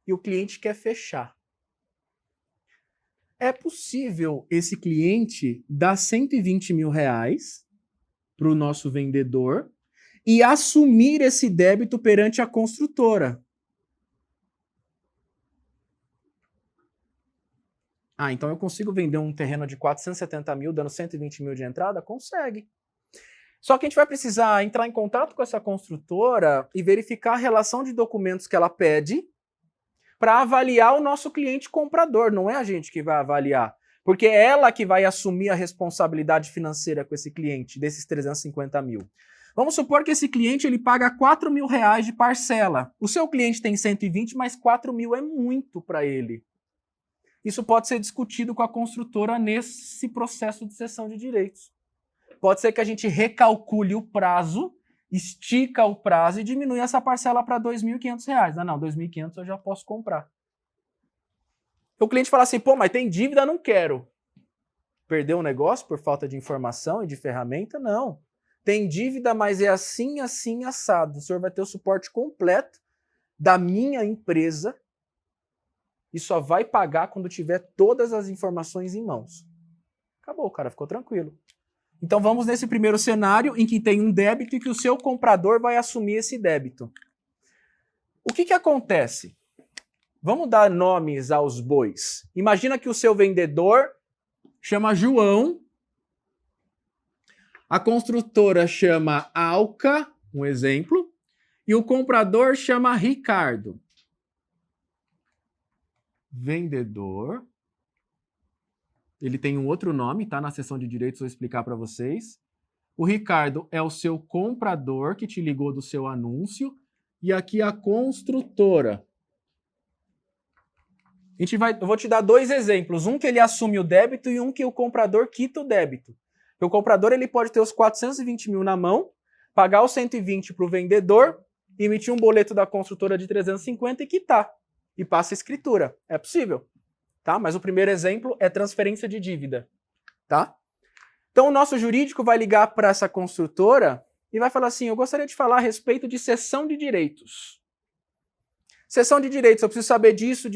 e o cliente quer fechar. É possível esse cliente dar 120 mil reais para o nosso vendedor e assumir esse débito perante a construtora. Então eu consigo vender um terreno de 470 mil dando 120 mil de entrada? Consegue. Só que a gente vai precisar entrar em contato com essa construtora e verificar a relação de documentos que ela pede para avaliar o nosso cliente comprador, não é a gente que vai avaliar, porque é ela que vai assumir a responsabilidade financeira com esse cliente, desses 350 mil. Vamos supor que esse cliente ele paga 4 mil reais de parcela. O seu cliente tem 120, mas 4 mil é muito para ele. Isso pode ser discutido com a construtora nesse processo de cessão de direitos. Pode ser que a gente recalcule o prazo, estica o prazo e diminui essa parcela para R$ 2.500. Não, R$ 2.500 eu já posso comprar. O cliente fala assim, mas tem dívida, não quero. Perdeu o negócio por falta de informação e de ferramenta? Não. Tem dívida, mas é assim, assim, assado. O senhor vai ter o suporte completo da minha empresa e só vai pagar quando tiver todas as informações em mãos. Acabou, o cara ficou tranquilo. Então vamos nesse primeiro cenário em que tem um débito e que o seu comprador vai assumir esse débito. O que acontece? Vamos dar nomes aos bois. Imagina que o seu vendedor chama João, a construtora chama Alca, um exemplo, e o comprador chama Ricardo. Vendedor. Ele tem um outro nome, tá? Na seção de direitos eu vou explicar para vocês. O Ricardo é o seu comprador que te ligou do seu anúncio. E aqui a construtora. Eu vou te dar dois exemplos. Um que ele assume o débito e um que o comprador quita o débito. O comprador ele pode ter os 420 mil na mão, pagar os 120 para o vendedor, emitir um boleto da construtora de 350 e quitar. E passa a escritura. É possível. Tá? Mas o primeiro exemplo é transferência de dívida. Tá? Então o nosso jurídico vai ligar para essa construtora e vai falar assim, eu gostaria de falar a respeito de cessão de direitos. Cessão de direitos, eu preciso saber disso.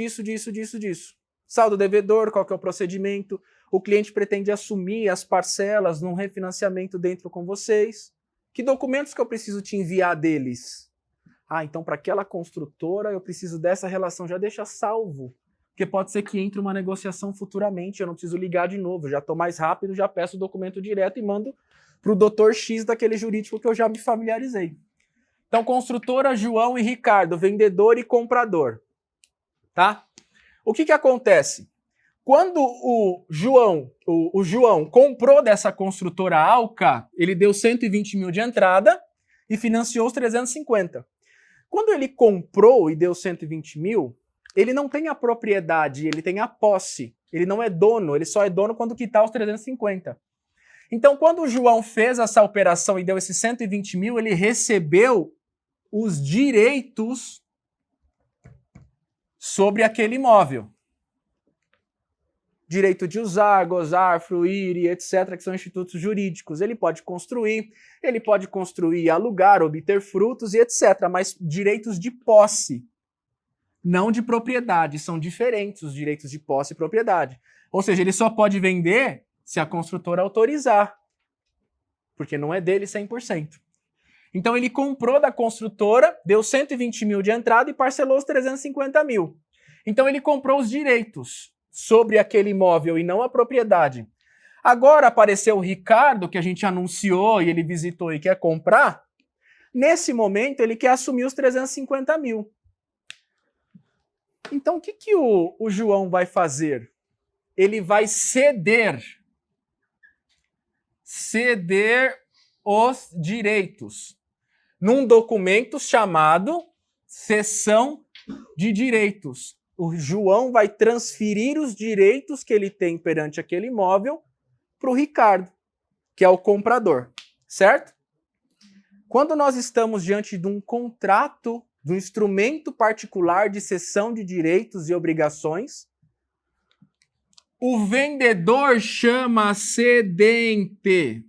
Saldo devedor, qual que é o procedimento, o cliente pretende assumir as parcelas num refinanciamento dentro com vocês. Que documentos que eu preciso te enviar deles? Então para aquela construtora eu preciso dessa relação, já deixa salvo. Porque pode ser que entre uma negociação futuramente, eu não preciso ligar de novo, já estou mais rápido, já peço o documento direto e mando para o Dr. X daquele jurídico que eu já me familiarizei. Então, construtora, João e Ricardo, vendedor e comprador. Tá? O que acontece? Quando o João comprou dessa construtora Alca, ele deu 120 mil de entrada e financiou os 350. Quando ele comprou e deu 120 mil, ele não tem a propriedade, ele tem a posse. Ele não é dono, ele só é dono quando quitar os 350. Então, quando o João fez essa operação e deu esses 120 mil, ele recebeu os direitos sobre aquele imóvel. Direito de usar, gozar, fruir e etc., que são institutos jurídicos. Ele pode construir, alugar, obter frutos e etc., mas direitos de posse, não de propriedade. São diferentes os direitos de posse e propriedade. Ou seja, ele só pode vender se a construtora autorizar, porque não é dele 100%. Então ele comprou da construtora, deu 120 mil de entrada e parcelou os 350 mil. Então ele comprou os direitos sobre aquele imóvel e não a propriedade. Agora apareceu o Ricardo, que a gente anunciou e ele visitou e quer comprar. Nesse momento ele quer assumir os 350 mil. Então o que o João vai fazer? Ele vai ceder os direitos num documento chamado cessão de direitos. O João vai transferir os direitos que ele tem perante aquele imóvel para o Ricardo, que é o comprador, certo? Quando nós estamos diante de um contrato, de um instrumento particular de cessão de direitos e obrigações, o vendedor chama cedente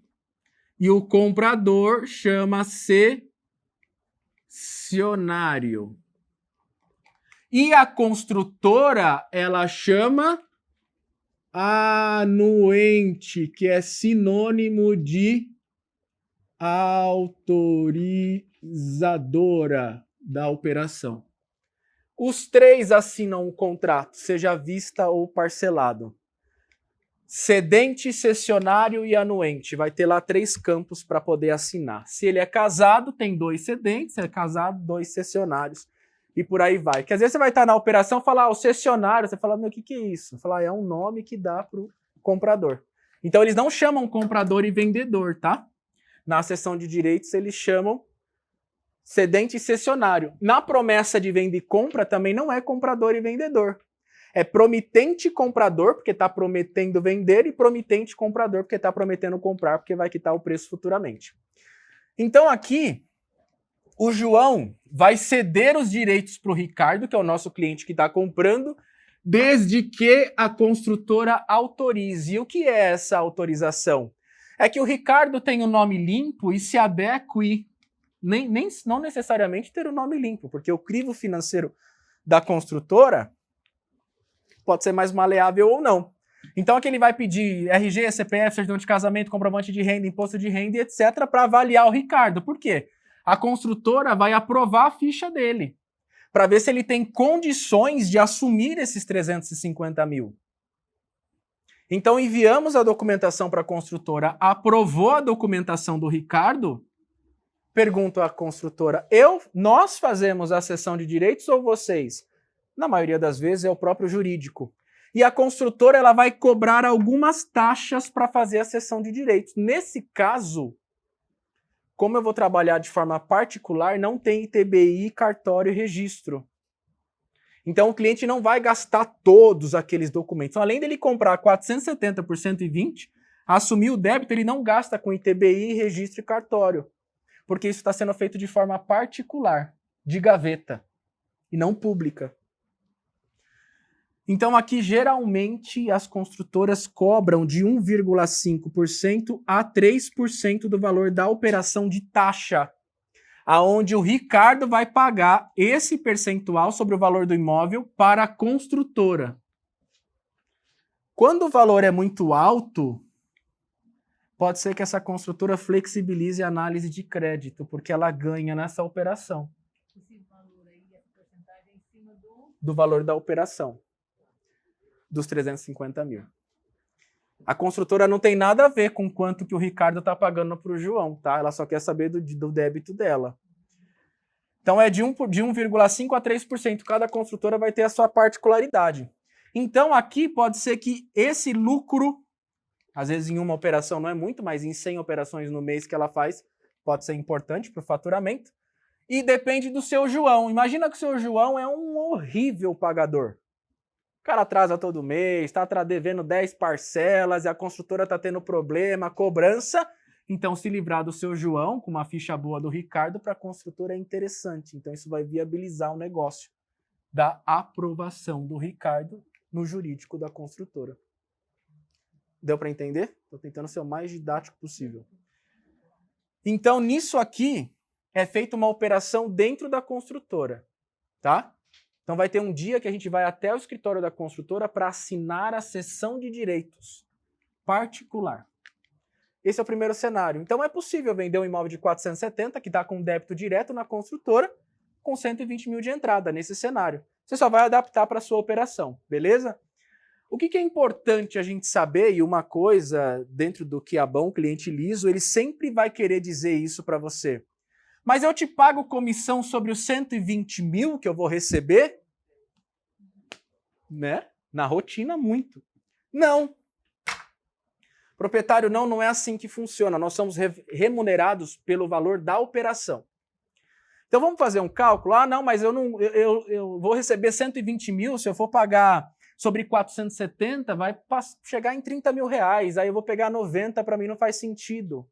e o comprador chama cessionário. E a construtora, ela chama anuente, que é sinônimo de autorizadora da operação. Os três assinam o contrato, seja à vista ou parcelado. Cedente, cessionário e anuente. Vai ter lá 3 campos para poder assinar. Se ele é casado, tem 2 cedentes. Se é casado, 2 cessionários. E por aí vai. Porque às vezes você vai estar na operação e falar, o cessionário, você fala, meu, o que é isso? Falar, é um nome que dá para o comprador. Então eles não chamam comprador e vendedor, tá? Na seção de direitos eles chamam cedente e cessionário. Na promessa de venda e compra também não é comprador e vendedor. É promitente comprador, porque está prometendo vender, e promitente comprador, porque está prometendo comprar, porque vai quitar o preço futuramente. Então aqui, o João vai ceder os direitos para o Ricardo, que é o nosso cliente que está comprando, desde que a construtora autorize. E o que é essa autorização? É que o Ricardo tem o nome limpo e se adeque, não necessariamente ter o nome limpo, porque o crivo financeiro da construtora pode ser mais maleável ou não. Então aqui ele vai pedir RG, CPF, certidão de casamento, comprovante de renda, imposto de renda, etc., para avaliar o Ricardo. Por quê? A construtora vai aprovar a ficha dele, para ver se ele tem condições de assumir esses 350 mil. Então enviamos a documentação para a construtora, aprovou a documentação do Ricardo, pergunto à construtora, nós fazemos a cessão de direitos ou vocês? Na maioria das vezes é o próprio jurídico. E a construtora ela vai cobrar algumas taxas para fazer a cessão de direitos. Nesse caso, como eu vou trabalhar de forma particular, não tem ITBI, cartório e registro. Então o cliente não vai gastar todos aqueles documentos. Então, além dele comprar 470 por 120, assumir o débito, ele não gasta com ITBI, registro e cartório. Porque isso está sendo feito de forma particular, de gaveta, e não pública. Então aqui, geralmente, as construtoras cobram de 1,5% a 3% do valor da operação de taxa, aonde o Ricardo vai pagar esse percentual sobre o valor do imóvel para a construtora. Quando o valor é muito alto, pode ser que essa construtora flexibilize a análise de crédito, porque ela ganha nessa operação. Esse valor aí, essa porcentagem é em cima do valor da operação. Dos 350 mil. A construtora não tem nada a ver com quanto que o Ricardo está pagando para o João, tá? Ela só quer saber do débito dela. Então é de 1,5% a 3%. Cada construtora vai ter a sua particularidade. Então aqui pode ser que esse lucro, às vezes em uma operação não é muito, mas em 100 operações no mês que ela faz, pode ser importante para o faturamento. E depende do seu João. Imagina que o seu João é um horrível pagador. O cara atrasa todo mês, está devendo 10 parcelas e a construtora está tendo problema, cobrança. Então, se livrar do seu João com uma ficha boa do Ricardo para a construtora é interessante. Então, isso vai viabilizar o negócio da aprovação do Ricardo no jurídico da construtora. Deu para entender? Estou tentando ser o mais didático possível. Então, nisso aqui, é feita uma operação dentro da construtora, tá? Então vai ter um dia que a gente vai até o escritório da construtora para assinar a cessão de direitos particular. Esse é o primeiro cenário. Então é possível vender um imóvel de 470 que está com débito direto na construtora com 120 mil de entrada nesse cenário. Você só vai adaptar para a sua operação, beleza? O que é importante a gente saber, e uma coisa dentro do Kiabão, cliente liso, ele sempre vai querer dizer isso para você. Mas eu te pago comissão sobre os 120 mil que eu vou receber? Né? Na rotina, muito. Não. Proprietário, não é assim que funciona. Nós somos remunerados pelo valor da operação. Então vamos fazer um cálculo? Ah, não, mas eu vou receber 120 mil, se eu for pagar sobre 470, vai chegar em 30 mil reais. Aí eu vou pegar 90, para mim não faz sentido.